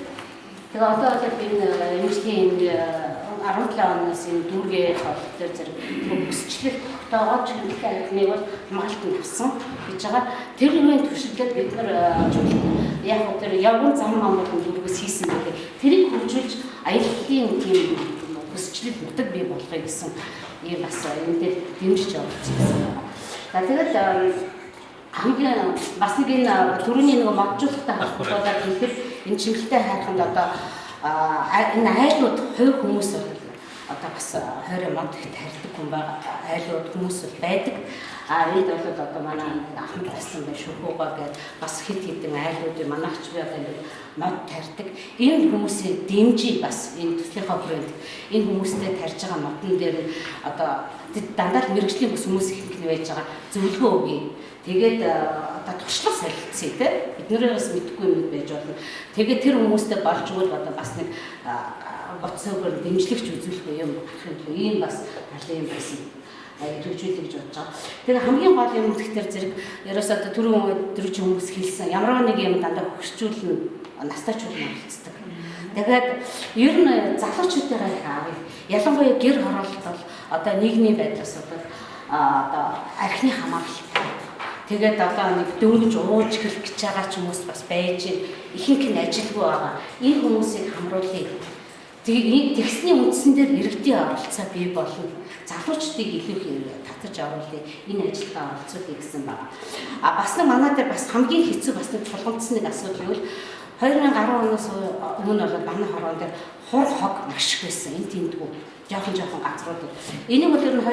Тэгээ одоо энэ эмчлийн 17 оноос энэ дүүргийн хот дээр зэрэг өсчлөл тогтоогоо чингэлтэй хайрхныг бол хамгаалтанд авсан гэж байгаа. Тэр үеийн төвшөлтөд бид нар яг тэр явган зам намуудын дүүргээс хийсэн байдаг. Тэрийг хөгжүүлж аяллалын тийм өсчлөл нутаг бий болгоё гэсэн ийм бас энэ дээр дэмжиж явуулсан. За тэгээд хамгийн бас нэг энэ төрөний нэг моджуулалттай холбоотой гэхээр энэ чингэлтэй хайрханд одоо энэ айлууд хувь хүмүүс одоо бас хойроо мод их тарьдаг хүн байгаа айлууд хүмүүс байдаг. Энд бол одоо манай ахмад байсан байх шүүхүүгээ гээд бас хэд хэдэн айлуудын манайч би одоо ингэ мод тарьдаг. Энэ хүмүүсийн дэмжиг бас энэ төслийнхаа хүрээнд энэ хүмүүстэй тарьж байгаа модон дээр одоо дандаа л мэрэгжлийн хүмүүс их нь байж байгаа зөвлөгөө өгье. Тэгээд одоо туршлага солилцъя те биднээс мэдгүй юм байж болно. Тэгээд тэр хүмүүстэй болж өгвөл одоо бас нэг боцоогоор дэмжлэгч үзүүлэх юм гарахын тулд ийм бас алын юм байсан. Хэрэгжүүлэх гэж бодож байгаа. Тэгэхээр хамгийн гол юм гэхдээ зэрэг ерөөсөө одоо түрүүн өдрөж хүмүүс хэлсэн ямар нэг юм дандаа хөгжүүлнэ настайчууд оролцдог. Тэгээд ер нь залуучуудаараа их аавь. Ялангуяа гэр хороолт бол одоо нийгмийн байдлаас одоо архины хамааралтай. Тэгээд одоо нэг дөнгөж ууж хэлэх гэж байгаа ч хүмүүс бас байж ихэнх нь ажилгүй байгаа. Энэ хүмүүсийг хамруулъя. Тэгсний үндсэн дээр иргэдийн оролцоо бий болно. Залуучдыг илүү татаж оруулъя. Энэ ажилдаа оролцуулъя гэсэн байна. Бас нэг манай дээр бас хамгийн хэцүү бас нэг тулгамдсан нэг асуудал юу 2010 оноос өмнө бол манай хорон дээр хур хог маш их байсан. Энэ тиймдгүү жоохон газрууд. Энийг бол ер нь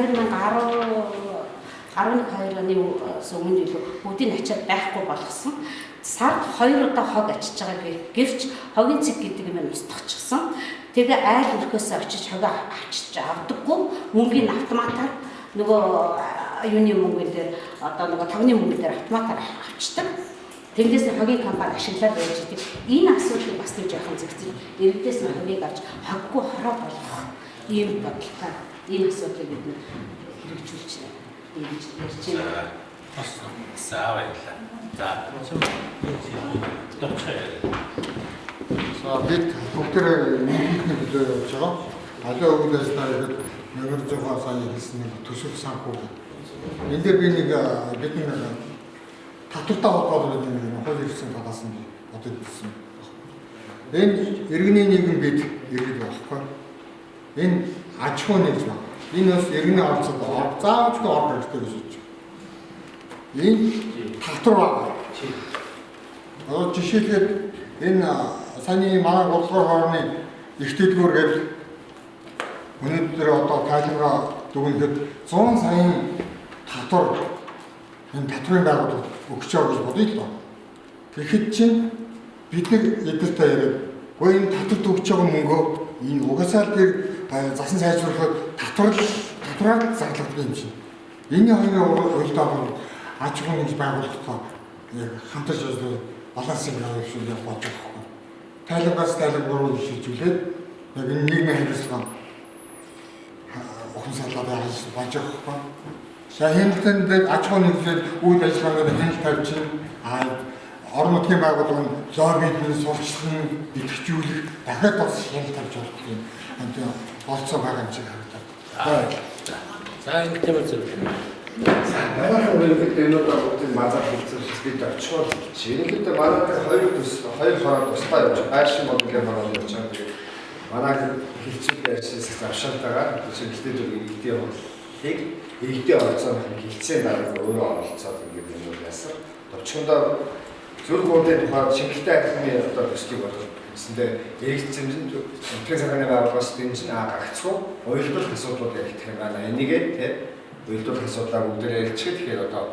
11-12 оны өмнө илүү бүгдийг ачаад байхгүй болгосон. Сард 2 удаа хог ачиж байгаа гэвч хогийн цэг гэдэг юм устгахчихсан. Тэгээ айл өрхөөс очиж хогоо авчиж авдаггүй. Мөнгөний автоматар нөгөө юуны мөнгө дээр одоо нөгөө тавны мөнгө дээр автоматар авчдаг. Тэндээс хогийн компани ашиглаад байж идэг. Энэ асуудлыг бас нэг жоохон зэгцэн иргэдээс нь хогийг авч хоггүй хороо болгох ийм бодлоо. Энэ асуудлыг бид хэрэгжүүлж байна. За бид бүгдээ нийгмийн төлөө явж байгаа. Аливаа үгнээс нарыг нэмэр зохион сайн хэлсэн нэг төсөв санхүү. Энд дээр би нэг бидний татвартай холбоотой нэг хууль ирсэн талаас нь бодож ирсэн. Энэ иргэний нийгэм бид иргэд байхгүй. Энэ аж ахуй нэгж байна. Энэ бас иргэний орцод заавчгүй орд хэрэгтэй гэж бодож байна. Энэ татвар байна. Жишээлбэл энэ саяны манай голлогоор хоорны их дэлгүүр гэдэг өнөөдөр одоо тайлбараа дүгнэхэд 100 саяын татвар энэ татврын байгууллага өгч байгаа гэж бодъё л доо. Тэгэхэд чинь бид нэг эдэртэй яриад гоо энэ татварт өгч байгаа мөнгөө энэ угаасаа л тэр засан сайжруулахад татвараар зарлагддаг юм чинь. Энийн хоёрын уялдаа аж ахуй нэгж байгууллагатай хамтарч балансыг авах болж байгаа. Тайлбараас тайлбар шийдвүлээд яг энэ нийгмийн харилцаа охин салаад яаж болж байгаа. За хяналтанд аж ахуй нэгжлэл үйл ажиллагааны хяналт тавьж орон нутгийн байгууллага нь лоббидны сурчлан идэвхжүүлэх дахиад бас хяналт тавьж болох юм. Одоо болцоо байгаа юм шиг харагдав. За ингэ тийм үү. Манайхан өөрөлдөө энэ удаа бүгдийг мазар хэлцүүлж бид очихоор чинь ерөнхийдөө манай хоёр хороо тусдаа явж байшин бодлогын хороо явж байгаа. Манай хэлцүүлэх ажлаас завшаалтайгаар чиглэлтэй иргэдийн бодлогыг иргэдийн оролцоог хилцээ дараа өөрөө оролцоод ингээд юм яасан. Товчхондоо зөв гооны тухайд чиглэлтэй ахны одоо төслийг болгох гэсэндээ иргэдийн нутгийн захааны байгууллагаас дэмжин гагцгүй уялдал асуудлууд ярих гэх юм байна. Энийгээ тийм уялдал асуудлаа бүгдээрээ хэлчихээ тэгэхээр одоо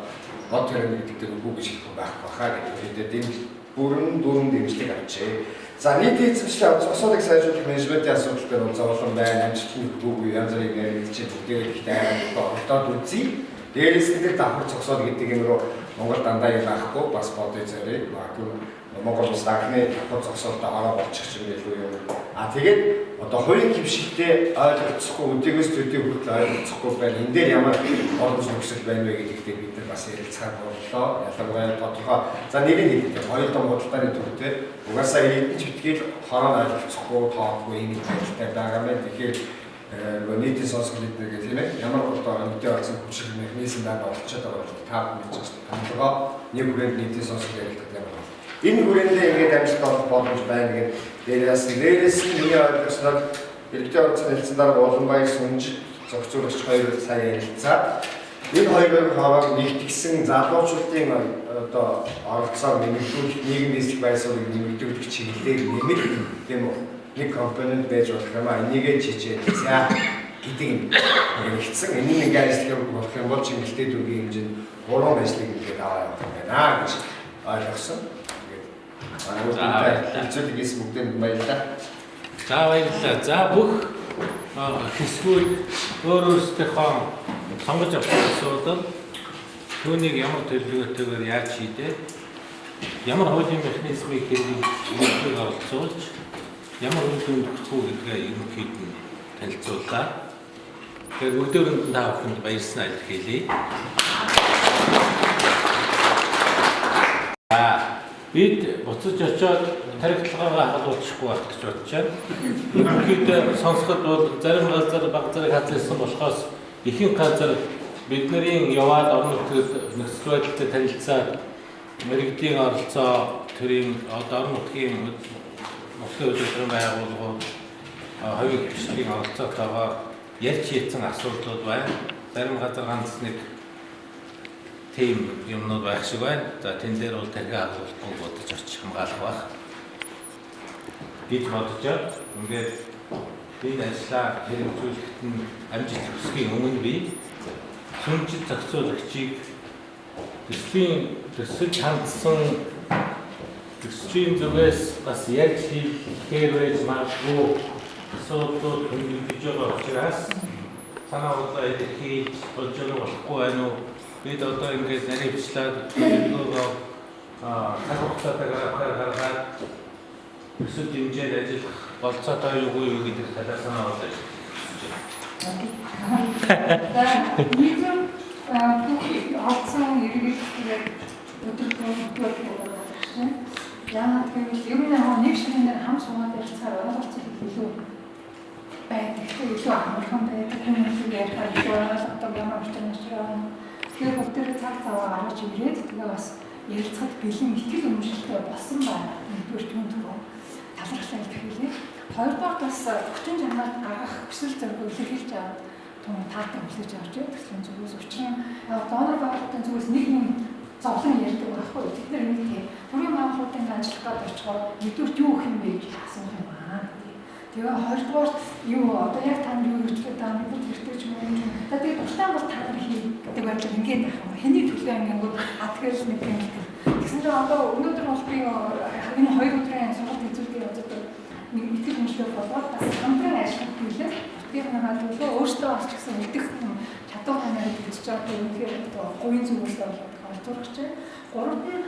мод тарин гэдэг дээр үгүй гэж хэлэх байхгүй хаа гэдэг дэмж бүрэн дэмжлэг авчээ. За нийтийн эзэмшлээ асуудыг сайжруулах менежментийн асуудал дээр бол зовлон байна, амжилтны үгүй янз бүрийн яригдчих бүгдээ ихтэй оролдоод үзье. Дээрээс нь давхар зогсоод гэдэг юм руу Монгол дандаа юм байхгүй бас бодъё зэрэг магадгүй Монгол улс анхны давхар зогсоолтой ороо болчих юм илүү юм. Тэгээд одоо хоёрын хэмшигтээ ойлгоцохгүй үдгээс төдий хүртэл ойлгоцохгүй байна. Энэ дээр ямар боломж нөхцөл байна вэ гэдэгтээ бид нар бас ярилцахаар боллоо. Ялангуяа тодорхой за нэг нь хэлдэг хоёр дом худалдааны төвтэй угаасаа иргэдийн читгэл хороо ойлгоцохгүй тоодгүй юм хэлтэй байгаа юм. Тэгэхээр нийтийн сонсгол эднэргээ тийм ээ ямар одоо мэдээ орсон хүчил механизм байна болчиход байгаа бол та мэдээж томтгоо нэг хүрээнд нийтийн сонсгол яригддаг юм байна. Энэ хүрээндээ ингээд амжилт олох боломж байна гэдэг дээрээс нь миний ойлгосноор иргэдийн орцын хэлсэн дараа Улаанбаяр сүнж зохицуулагч хоёр сая ярилцаад энэ хоёрын хооронд нэгтгэсэн залуучуудын одоо оролцоог нэмэгдүүлэх нийгмийн эсрэг байр суурийг нэмэгдүүлэх чиглэлээр нэмэх тийм үү нэг компонент байж болох юм а энийгээ чичээд за гэдэг юм хэрэгцсэн. Энэ нэг ажил болох юм бол чимгэлтэй дүүгийн хэмжээнд 3 ажлыг ингээд аваа явах юм байна гэж ойлгосон. Тэгээд зөвхөн хийсэн бүгдээ баярлалаа. За баярлалаа. За бүх хэсгүүд өөрөөсөө сонгож авсан асуудал түүнийг ямар төлөвлөгөөтэйгээр яаж хийдэг, ямар хуулийн механизмыг хэрэгжүүлж оролцуулж, ямар үйл хөдлөх үү гэдгээ ерөнхийдөө танилцууллаа. Тэгэхээр өдөрөнд та бүхэнд баярснаа илэрхийлье. Бид буцаж очиод тархитлагаагаа халуулчихгүй байх гэж бодож байна. Ерөнхийдөө сонсоход бол зарим газар баг зэрэг хазлсан болохоос ихэнх газар бидний яваад орон нутгийн нөхцөл байдалтай танилцаад мэрэгдийн оролцоо тэрийн орон нутгийн нөхцөл байдлын байгууллагууд хоёрын бичлэгийн оролцоотойгоор ярьж хийсэн асуудлууд байна. Зарим газар ганц нэг тийм юмнууд байх шиг байна. За тэн дээр бол дахин агуулгыг бодож очих хамгаалах байх. Гэж бодож ингээд энэ ажлаа хэрэгжүүлэхэд нь амжилт хүсхийн өмнө би сүнжид зохицуулагчийг төсөл хандсан төслийн зүгээс бас ярьж хийхээр байж магадгүй асуудлууд хөндлөж байгаа учраас санаа бодлоо илэрхийлж болж болохгүй байна уу? Бид одоо ингээд нарийн бичлээд төлөвлөгөөгөө цаг хугацаатайгаар гаргаад төсөл хэмжээнд ажиллах болцоотой юу гэдэг талаар санаа бодлоо. Нийгэм олцсон иргэдээр өдөртөө байна. Яагаад гэвэл ер нь нэг шинээр хам суугаад ярилцахаар ойлголцол илүү байдаг. Илүү амархан байдаг. Хүмүүсийг ярихаар илүү ойлголцдог ямар ч юм байна. Тэгэхээр бүгдээ цаг цаваа гаргаж ирээд тэгээ бас ярилцахад бэлэн ихтгэл өмчлөлтэй болсон байна. Нэгдүгээр түн түрүү талархлаа илэрхийлээ. Хоёрдугаар бас хүчин чармайг гаргах хүсэл зорилгоо илэрхийлж аваад тун таатай хүлээж авч байгаа төслийн зүгээс учрын донор байгууллагын зүгээс нэг юм зовлон ярьдаг байхгүй. Бид нар нэг тийм бүрийн байгууллагын ажиллах гэж очихоор нэгдүгээр юу гэх юм бэ гэж асуух юм байна. Тэгээ хоёрдугаар юу одоо яг та нар юу гэж байгаа юм бэ хэрэгтэй ч юм уу. Тэгээд дуртай бол та нар хий гэдэг байдлаар ингээд байх юм. Хэний төлөө ингэнгүүт тэгэл нэг юм гэдэг. Тэгсэн чинь одоо өнөөдөр бол би энэ 2 өдрийн сургалт хэзүүлгээ явуулдаг нэг итгэл үнэлгээ болоод бас хамтран ажиллах билээ. Тэрнийхээ төлөө өөртөө олч гэсэн мэдэх чадвар ханаад хийж байгаа үнэхээр говийн зүгээс олдворч байна. Гуравт нь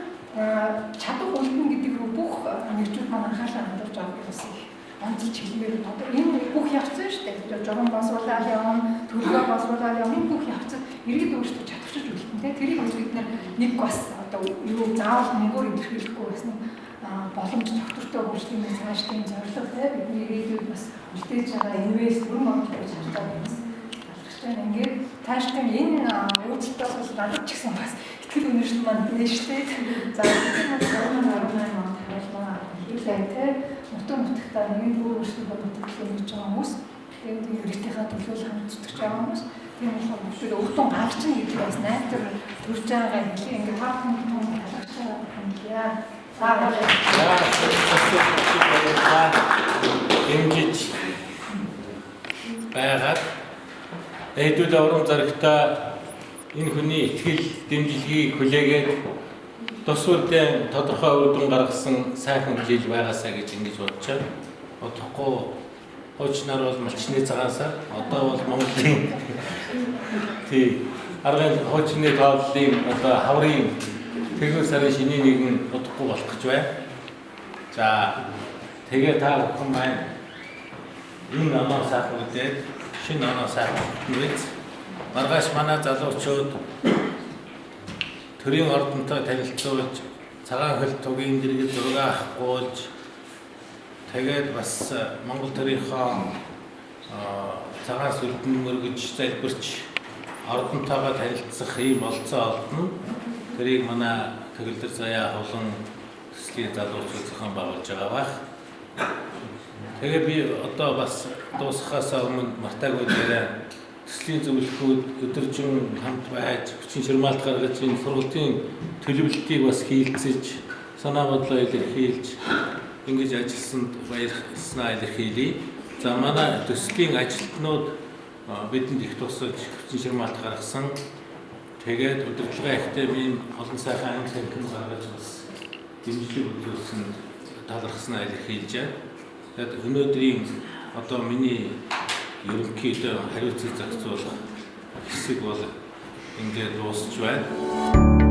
чадвар үлдэн гэдэг рүү бүх нэгжүүд маань анхаарлаа хандуулж байгаа гэсэн онцлж хэлмээр одоо энэ бүх явцсан шүү дээ. Жогон босруулаад явна, төлөвөө босруулаад явна. Энэ бүх явцад иргэд өөрсдөө чадварчилж үлдэнтэй. Тэрийг бид нэг бас одоо юу заавал мөнгөөр илэрхийлэхгүй байсан боломж доктортой хөгжлийн цаашдын зорилготой бидний ирээдүйд бас үлдээж байгаа инвест бүрэн оруулалт гэж харж байгаа юм. Тэгэхээр ингээд цаашдын энэ үүдэлтэй бол надад ч гэсэн бас итгэл үнэршил маань нээштэй. За энэ нь 2018 онд хариулмаа хэлээтэй нутаг нутагтаа нэгэн бүр өөрсдөө бодогдлоо хийж байгаа хүмүүс. Тэгээд иргэдийнхээ төлөө хамт зүтгэж байгаа хүмүүс. Тийм болохоор бүгд өвдөн гарч ийн гэдэг бас найдвар төрж байгаа хэлээ. Ингээд хаахан том таларч байгаа юм яа. Дэмжиж байгаад хэдүүл урам зоригтой энэ хүний итгэл дэмжлэгийг хүлээгээд тус бүрдээ тодорхой үр дүн гаргасан сайхан хичээж байгаасаа гэж ингэж бодож байна. Одохгүй хуучнаар бол малчны цагаасаа одоо бол Монголын тийм аргын хуучны тооллын одоо хаврын тэгвэл сарын шинийн нэгэн удахгүй болох гэж байна. За тэгээ та бүхэн маань энэ оноо сайхан үдээд шинэ оноо сайхан үдээд маргааш манай залуучууд төрийн ордонтой танилцуулж цагаан хөл тугийн дэргэд зураг авахгүйж тэгээд бас Монгол төрийнхөө цагаан сүлдэн мөргөж залбирч ордонтойгоо танилцах ийм олцоо олдно. Тэрийг манай төгөлдөр заяа хулан төслийн залуучууд зохион байгуулж байгаа байх. Тэгээ би одоо бас дуусахаас өмнө мартаагүй дээрээ төслийн зөвлөхүүд өдөржин хамт байж хүчин ширмаалт гаргаж энэ сургалтын төлөвлөлтийг бас хийлцэж санаа бодлоо илэрхийлж ингэж ажилласанд баярлснаа илэрхийлье. За манай төслийн ажилтнууд бидэнд их тусаж хүчин ширмаалт гаргасан. Тэгээд удирдлага академийн олон сайхан англи хэлний гаргаж бас дэмжлэг үзүүлсэнд талархснаа илэрхийлж байна. Тэгээд өнөөдрийн одоо миний ерөнхийдөө хариуцлага зохицуулах хэсэг бол ингээд дуусч байна.